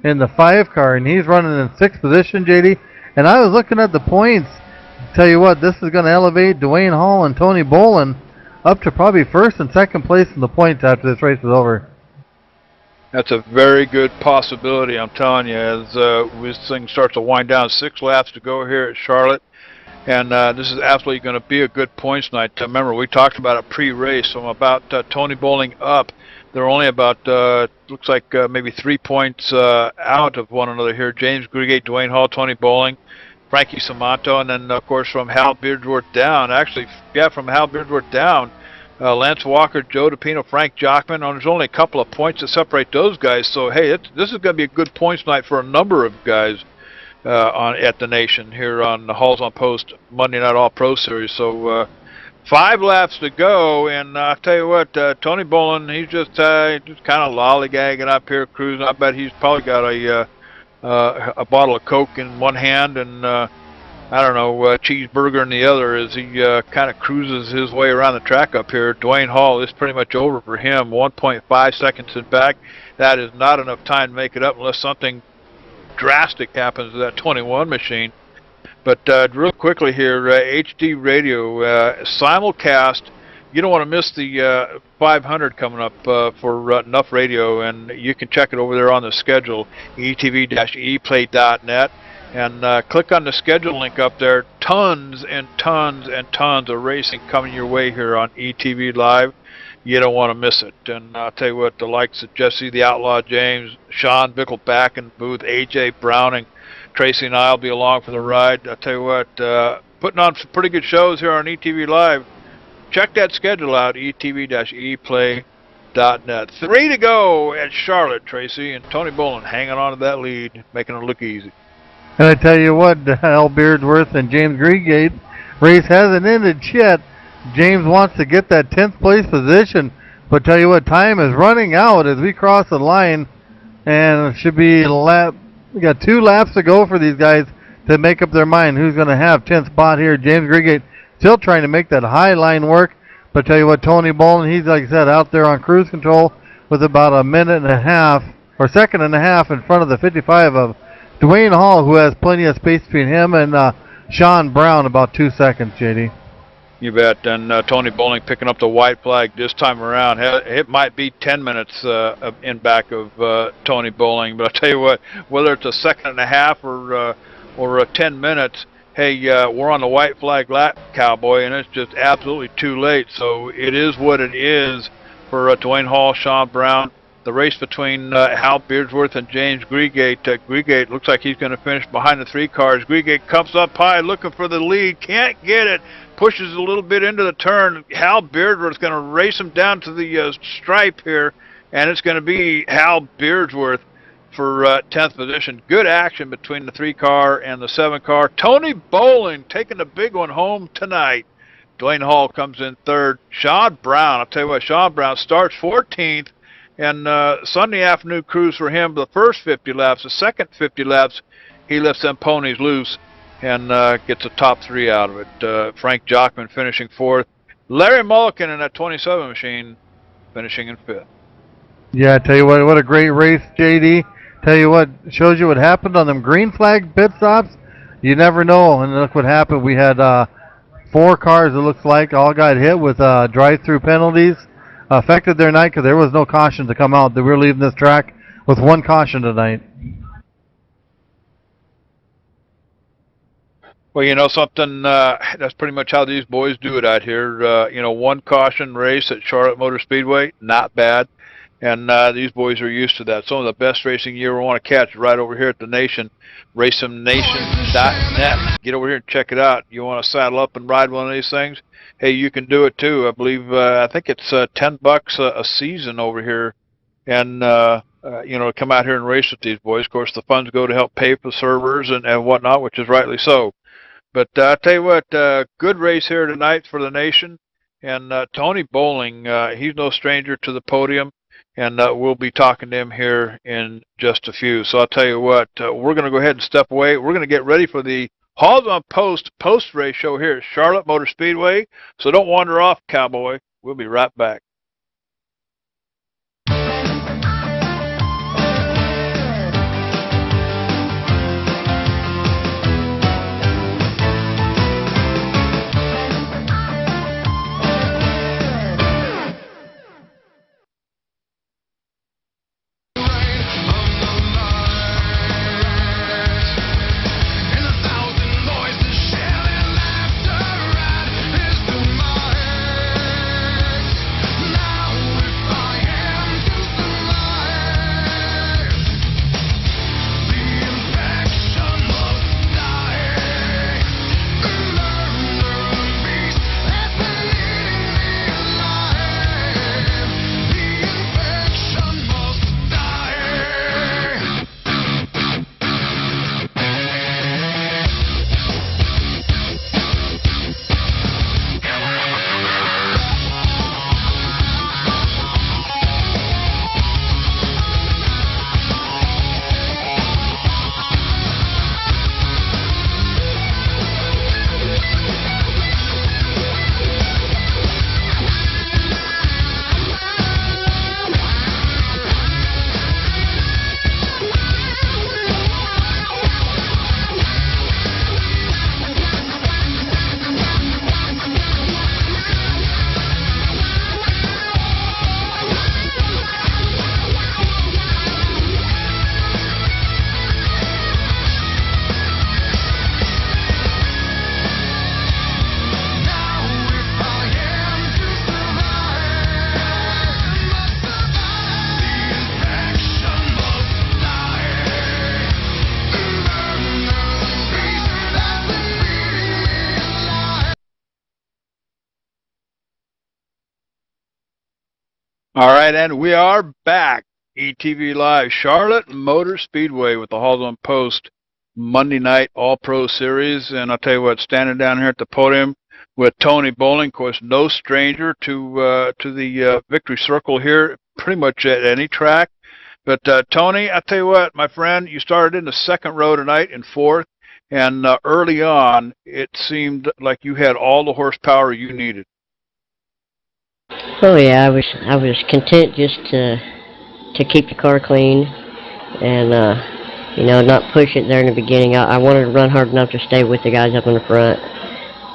the 5 car, and he's running in 6th position, JD. And I was looking at the points. Tell you what, this is going to elevate Dwayne Hall and Tony Bolin up to probably 1st and 2nd place in the points after this race is over. That's a very good possibility, I'm telling you, as this thing starts to wind down. 6 laps to go here at Charlotte. And this is absolutely going to be a good points night. Remember, we talked about it pre-race. So about Tony Bowling up. They're only about, looks like maybe 3 points out of one another here. James Greegate, Dwayne Hall, Tony Bowling, Frankie Samanto, and then, of course, from Hal Beardsworth down. Actually, yeah, from Hal Beardsworth down, Lance Walker, Joe DePino, Frank Jockman. There's only a couple of points that separate those guys. So, hey, this is going to be a good points night for a number of guys at the Nation here on the Halls on Post Monday Night All-Pro Series. So, 5 laps to go, and I'll tell you what, Tony Bolin, he's just kind of lollygagging up here, cruising. I bet he's probably got a bottle of Coke in one hand and I don't know, cheeseburger in the other as he kind of cruises his way around the track up here. Dwayne Hall is pretty much over for him, 1.5 seconds in back. That is not enough time to make it up unless something drastic happens to that 21 machine. But real quickly here, HD radio, simulcast. You don't want to miss the 500 coming up for Nuff Radio, and you can check it over there on the schedule, etv-eplay.net. And click on the schedule link up there. Tons and tons and tons of racing coming your way here on ETV Live. You don't want to miss it. And I'll tell you what, the likes of Jesse the Outlaw James, Sean Bickle back in the booth, AJ Browning, Tracy and I will be along for the ride. I'll tell you what, putting on some pretty good shows here on ETV Live. Check that schedule out, etv-eplay.net. 3 to go at Charlotte, Tracy, and Tony Bolin hanging on to that lead, making it look easy. And I tell you what, Hal Beardsworth and James Greegate race hasn't ended yet. James wants to get that 10th place position, but tell you what, time is running out as we cross the line, and it should be we got 2 laps to go for these guys to make up their mind who's going to have 10th spot here. James Greegate still trying to make that high line work, but tell you what, Tony Bolin, he's like I said out there on cruise control with about a minute and a half or second and a half in front of the 55 of Dwayne Hall, who has plenty of space between him and Sean Brown, about 2 seconds, JD. You bet. And Tony Bowling picking up the white flag this time around. It might be 10 minutes in back of Tony Bowling, but I'll tell you what, whether it's a second and a half or 10 minutes, hey, we're on the white flag lap, Cowboy, and it's just absolutely too late. So it is what it is for Dwayne Hall, Sean Brown. The race between Hal Beardsworth and James Greegate. Greegate looks like he's going to finish behind the 3 cars. Greegate comes up high looking for the lead. Can't get it. Pushes a little bit into the turn. Hal Beardsworth's going to race him down to the stripe here. And it's going to be Hal Beardsworth for 10th position. Good action between the 3-car and the 7-car. Tony Bowling taking the big one home tonight. Dwayne Hall comes in 3rd. Sean Brown, I'll tell you what, Sean Brown starts 14th, and Sunday afternoon cruise for him. The first 50 laps, the second 50 laps, he lets them ponies loose and gets a top 3 out of it. Frank Jockman finishing 4th. Larry Mulliken in that 27 machine finishing in 5th. Yeah, I tell you what a great race, JD. Tell you what, shows you what happened on them green flag pit stops. You never know, and look what happened. We had 4 cars, it looks like, all got hit with drive-through penalties. Affected their night because there was no caution to come out. They were leaving this track with 1 caution tonight. Well, you know something, that's pretty much how these boys do it out here. You know, 1 caution race at Charlotte Motor Speedway, not bad. And these boys are used to that. Some of the best racing you ever want to catch right over here at the Nation, racemnation.net. Get over here and check it out. You want to saddle up and ride one of these things? Hey, you can do it too. I believe, I think it's $10 a season over here. And, you know, come out here and race with these boys. Of course, the funds go to help pay for servers and whatnot, which is rightly so. But I'll tell you what, good race here tonight for the Nation. And Tony Bowling, he's no stranger to the podium. And we'll be talking to him here in just a few. So I'll tell you what, we're going to go ahead and step away. We're going to get ready for the Halls on post-race show here at Charlotte Motor Speedway. So don't wander off, cowboy. We'll be right back. All right, and we are back. ETV Live, Charlotte Motor Speedway with the Halls on Post Monday night All-Pro Series. And I'll tell you what, standing down here at the podium with Tony Bowling, of course, no stranger to the victory circle here, pretty much at any track. But Tony, I'll tell you what, my friend, you started in the 2nd row tonight in 4th, and early on, it seemed like you had all the horsepower you needed. Oh yeah, I was content just to keep the car clean and you know, not push it there in the beginning. I wanted to run hard enough to stay with the guys up in the front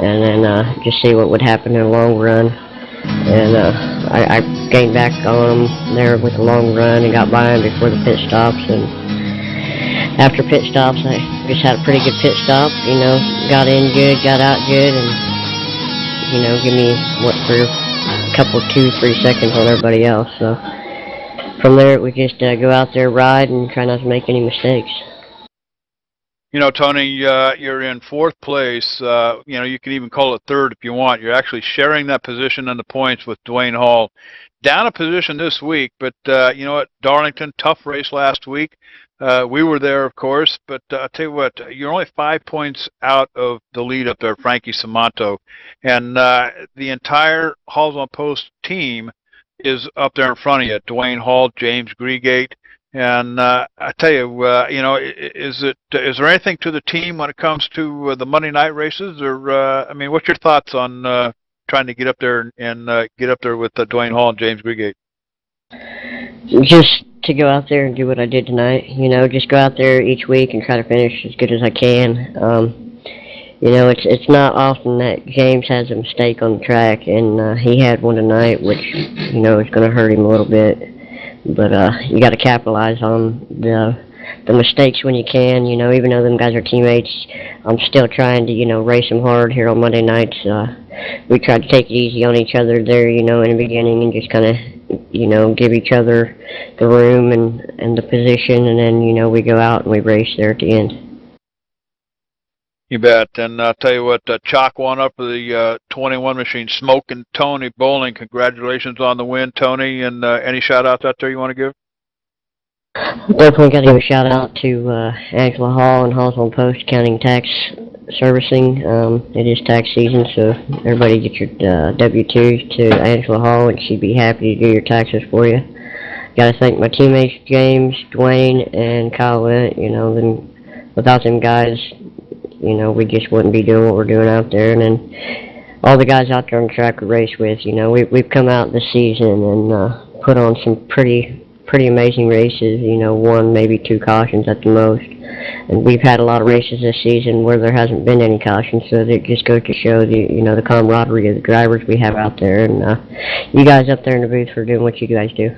and then just see what would happen in the long run. And I gained back on them there with the long run and got by them before the pit stops. And after pit stops, I just had a pretty good pit stop. You know, got in good, got out good, and you know, give me what for a couple, 2-3 seconds on everybody else. So from there, we just go out there, ride, and try not to make any mistakes. You know, Tony, you're in 4th place. You know, you can even call it 3rd if you want. You're actually sharing that position and the points with Dwayne Hall. Down a position this week, but you know what, Darlington, tough race last week. We were there, of course, but I'll tell you what, you're only 5 points out of the lead up there, Frankie Samanto. And the entire Halls on Post team is up there in front of you. Dwayne Hall, James Greegate. And I tell you, is there anything to the team when it comes to the Monday night races? Or, I mean, what's your thoughts on trying to get up there and get up there with Dwayne Hall and James Greegate? Just to go out there and do what I did tonight. Just go out there each week and try to finish as good as I can. It's not often that James has a mistake on the track, and he had one tonight, which, is going to hurt him a little bit. But you got to capitalize on the mistakes when you can. Even though them guys are teammates, I'm still trying to, race them hard here on Monday nights. We tried to take it easy on each other there, in the beginning, and just kind of, give each other the room and the position, and then, we go out and we race there at the end. You bet. And I'll tell you what, Chalk won up for the 21 machine. Smoke and Tony Bowling, congratulations on the win, Tony. And any shout-outs out there you want to give? Definitely got to give a shout-out to Angela Hall and Halls on Post Accounting Tax Servicing. It is tax season, so everybody get your W-2s to Angela Hall, and she'd be happy to do your taxes for you. Got to thank my teammates, James, Dwayne, and Kyle Lent. Without them guys, we just wouldn't be doing what we're doing out there. And then all the guys out there on the track we race with, we've come out this season and put on some pretty amazing races, 1, maybe 2 cautions at the most. And we've had a lot of races this season where there hasn't been any cautions, so it just goes to show the camaraderie of the drivers we have out there. And you guys up there in the booth for doing what you guys do.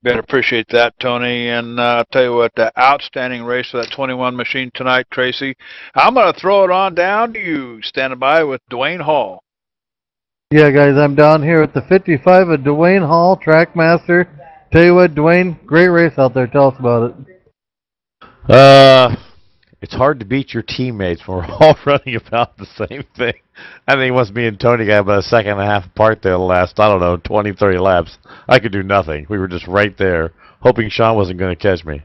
Ben, appreciate that, Tony. And I'll tell you what, outstanding race for that 21 machine tonight, Tracy. I'm going to throw it on down to you, standing by with Dwayne Hall. Yeah, guys, I'm down here at the 55 of Dwayne Hall, Trackmaster. Tell you what, Dwayne, great race out there. Tell us about it. It's hard to beat your teammates when we're all running about the same thing. I think once me and Tony got about a second and a half apart there the last, 20, 30 laps, I could do nothing. We were just right there, hoping Sean wasn't going to catch me.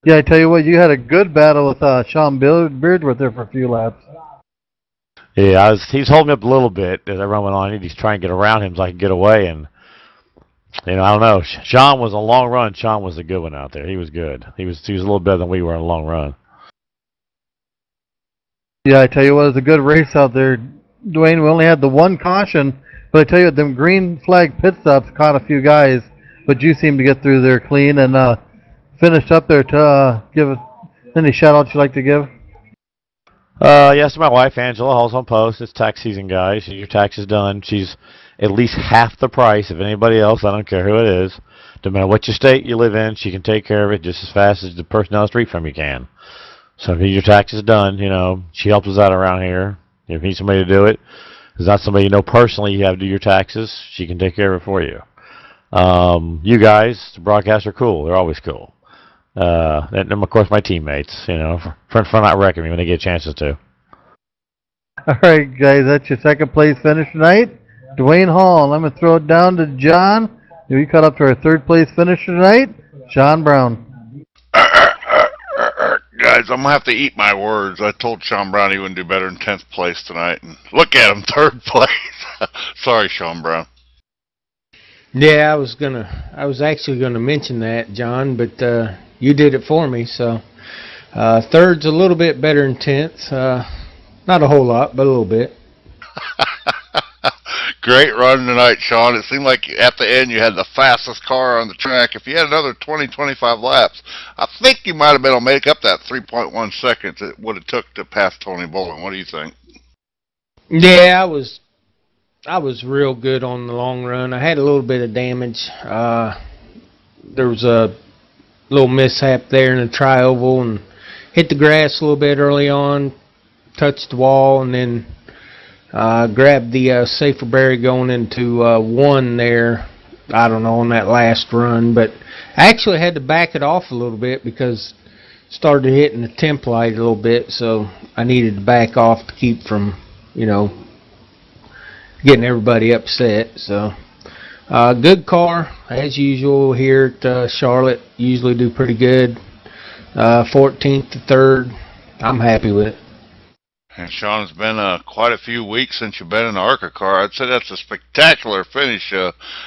Yeah, I tell you what, you had a good battle with Sean Beardworth there for a few laps. Yeah, he's holding me up a little bit as everyone went on. He's trying to get around him so I can get away. And, I don't know. Sean was a long run. Sean was a good one out there. He was good. He was a little better than we were in a long run. Yeah, I tell you what, it was a good race out there, Dwayne. We only had the 1 caution, but I tell you what, them green flag pit stops caught a few guys, but you seemed to get through there clean and finished up there to give any shout-outs you'd like to give? Yes, my wife, Angela, Halls on Post. It's tax season, guys. Your tax is done. She's at least half the price of anybody else. I don't care who it is. No matter what your state you live in, she can take care of it just as fast as the person down the street from you can. So if your tax is done, she helps us out around here. If you need somebody to do it, there's not somebody you know personally you have to do your taxes, she can take care of it for you. You guys, the broadcasts are cool. They're always cool. And of course my teammates, for not wrecking me when they get chances to. All right, guys, that's your second place finish tonight. Dwayne Hall. I'm going to throw it down to John. We cut up to our third place finisher tonight, Sean Brown. Guys, I'm going to have to eat my words. I told Sean Brown he wouldn't do better than 10th place tonight. And look at him, 3rd place. Sorry, Sean Brown. Yeah, I was actually gonna mention that, John, but you did it for me. So 3rd's a little bit better than 10th. Not a whole lot, but a little bit. Great run tonight, Sean. It seemed like at the end you had the fastest car on the track. If you had another 20, 25 laps, I think you might have been able to make up that 3.1 seconds it would have took to pass Tony Bowling. What do you think? Yeah, I was real good on the long run. I had a little bit of damage. There was a little mishap there in the tri-oval and hit the grass a little bit early on, touched the wall, and then grabbed the safer berry going into 1 there, I don't know, on that last run. But I actually had to back it off a little bit because it started hitting the temp light a little bit, so I needed to back off to keep from, getting everybody upset. So Good car, as usual here at Charlotte. Usually do pretty good. 14th to 3rd. I'm happy with it. And Sean, it's been quite a few weeks since you've been in the ARCA car. I'd say that's a spectacular finish,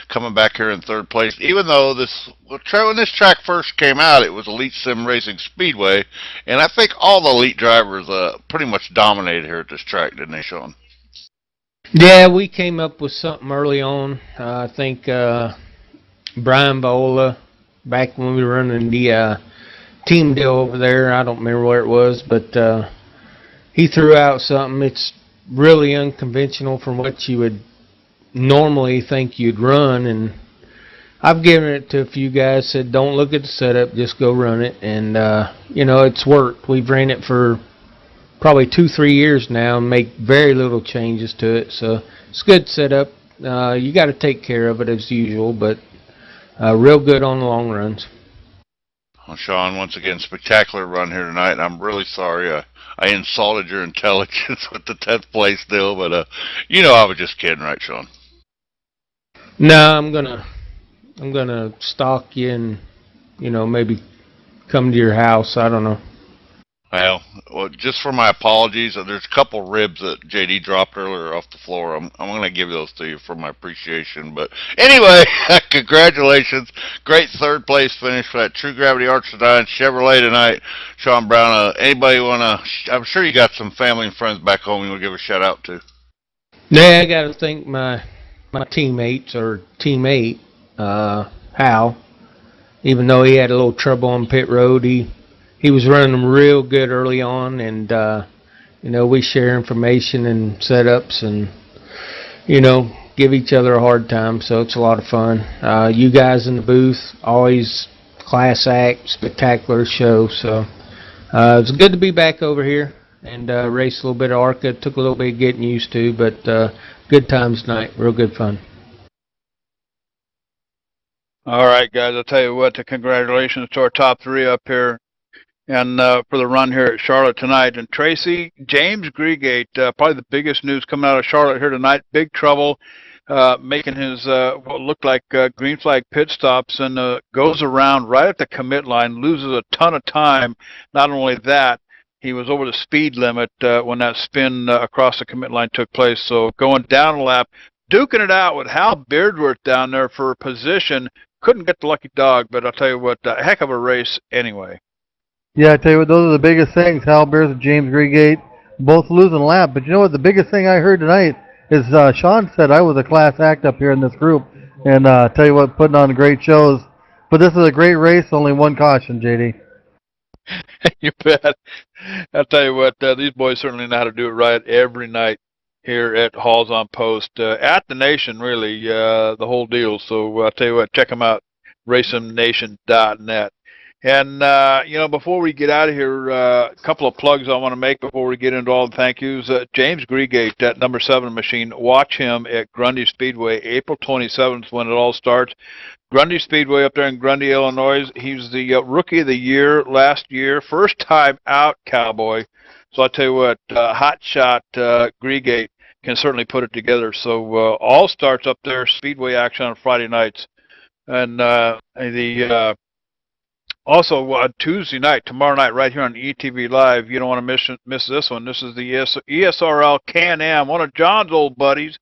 coming back here in 3rd place. Even though when this track first came out, it was Elite Sim Racing Speedway, and I think all the elite drivers pretty much dominated here at this track, didn't they, Sean? Yeah, we came up with something early on. I think Brian Viola, back when we were running the team deal over there, I don't remember where it was, but he threw out something. It's really unconventional from what you would normally think you'd run, and I've given it to a few guys, said don't look at the setup, just go run it, and you know, it's worked. We've ran it for probably 2-3 years now and make very little changes to it, so it's a good setup. You got to take care of it as usual, but real good on the long runs. Well, Sean, once again, spectacular run here tonight, and I'm really sorry I insulted your intelligence with the 10th place deal, but you know I was just kidding, right, Sean? No, I'm gonna stalk you and, you know, maybe come to your house. I don't know. Well, just for my apologies, there's a couple ribs that JD dropped earlier off the floor. I'm going to give those to you for my appreciation. But anyway, congratulations. Great 3rd place finish for that True Gravity Arch Design Chevrolet tonight. Sean Brown, anybody want to, I'm sure you got some family and friends back home you want to give a shout out to. Yeah, I got to thank my teammates, or teammate, Hal. Even though he had a little trouble on pit road, he was running them real good early on, and you know, we share information and setups, and you know, give each other a hard time. So it's a lot of fun. You guys in the booth, always class act, spectacular show. So it's good to be back over here and race a little bit of ARCA. Took a little bit of getting used to, but good times tonight. Real good fun. All right, guys. I'll tell you what. Congratulations to our top 3 up here. And for the run here at Charlotte tonight. And Tracy, James Greegate, probably the biggest news coming out of Charlotte here tonight. Big trouble, making his what looked like green flag pit stops, and goes around right at the commit line, loses a ton of time. Not only that, he was over the speed limit when that spin across the commit line took place. So going down a lap, duking it out with Hal Beardworth down there for position. Couldn't get the lucky dog, but I'll tell you what, a heck of a race anyway. Yeah, I tell you what, those are the biggest things. Hal Bears and James Greegate both losing a lap. But you know what? The biggest thing I heard tonight is Sean said I was a class act up here in this group. And tell you what, putting on great shows. But this is a great race, only one caution, JD. You bet. I'll tell you what, these boys certainly know how to do it right every night here at Halls on Post. At the Nation, really, the whole deal. So I'll tell you what, check them out, racemnation.net. And, you know, before we get out of here, a couple of plugs I want to make before we get into all the thank yous. James Greegate, that number 7 machine, watch him at Grundy Speedway, April 27th when it all starts. Grundy Speedway up there in Grundy, Illinois. He's the Rookie of the Year last year. First time out, Cowboy. So I tell you what, hot shot Greegate can certainly put it together. So all starts up there, Speedway action on Friday nights. And also, Tuesday night, tomorrow night, right here on ETV Live, you don't want to miss this one. This is the ESRL Can-Am, one of John's old buddies.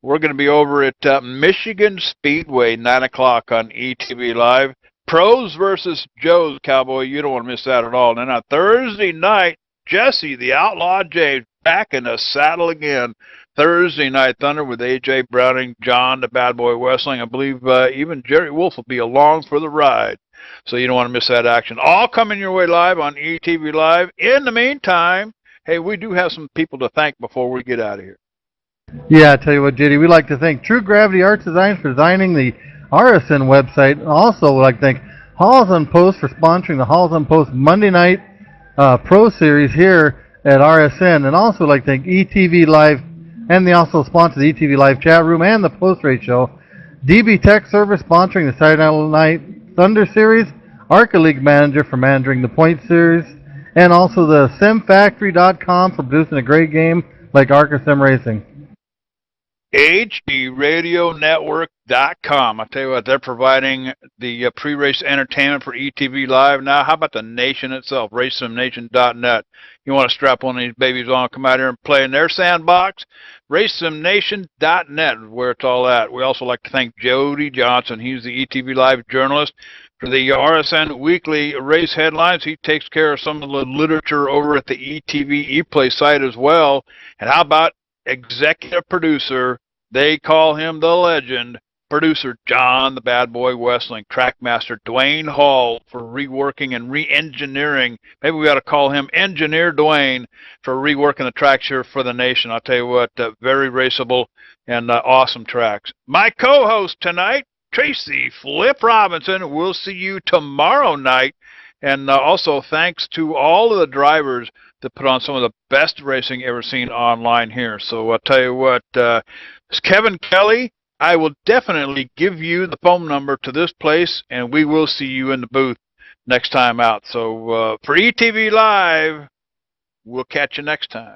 We're going to be over at Michigan Speedway, 9 o'clock on ETV Live. Pros versus Joe's, Cowboy. You don't want to miss that at all. And then on Thursday night, Jesse, the Outlaw James, back in the saddle again. Thursday Night Thunder with A.J. Browning, John, the Bad Boy Wrestling. I believe even Jerry Wolf will be along for the ride. So you don't want to miss that action. All coming your way live on ETV Live. In the meantime, hey, we do have some people to thank before we get out of here. Yeah, I tell you what, JD, we'd like to thank True Gravity Art Design for designing the RSN website. And also, we'd like to thank Halls on Post for sponsoring the Halls on Post Monday Night Pro Series here at RSN. And also, we'd like to thank ETV Live, and they also sponsor the ETV Live chat room and the Post Race Show. DB Tech Service sponsoring the Saturday Night Thunder Series, ARCA League Manager for managing the Point Series, and also the SimFactory.com for producing a great game like ARCA Sim Racing. HDRadioNetwork.com. I tell you what, they're providing the pre-race entertainment for ETV Live. Now, how about the nation itself, RaceSimNation.net? You want to strap one of these babies on, come out here and play in their sandbox? RaceSimNation.net is where it's all at. We also like to thank Jody Johnson. He's the ETV Live journalist. For the RSN Weekly Race Headlines, he takes care of some of the literature over at the ETV ePlay site as well. And how about executive producer, they call him the legend, producer John the Bad Boy Westling, trackmaster Dwayne Hall for reworking and re-engineering. Maybe we ought to call him Engineer Dwayne for reworking the tracks here for the nation. I'll tell you what, very raceable and awesome tracks. My co-host tonight, Tracy Flip Robinson. We'll see you tomorrow night. And also thanks to all of the drivers that put on some of the best racing ever seen online here. So I'll tell you what, it's Kevin Kelly. I will definitely give you the phone number to this place, and we will see you in the booth next time out. So for ETV Live, we'll catch you next time.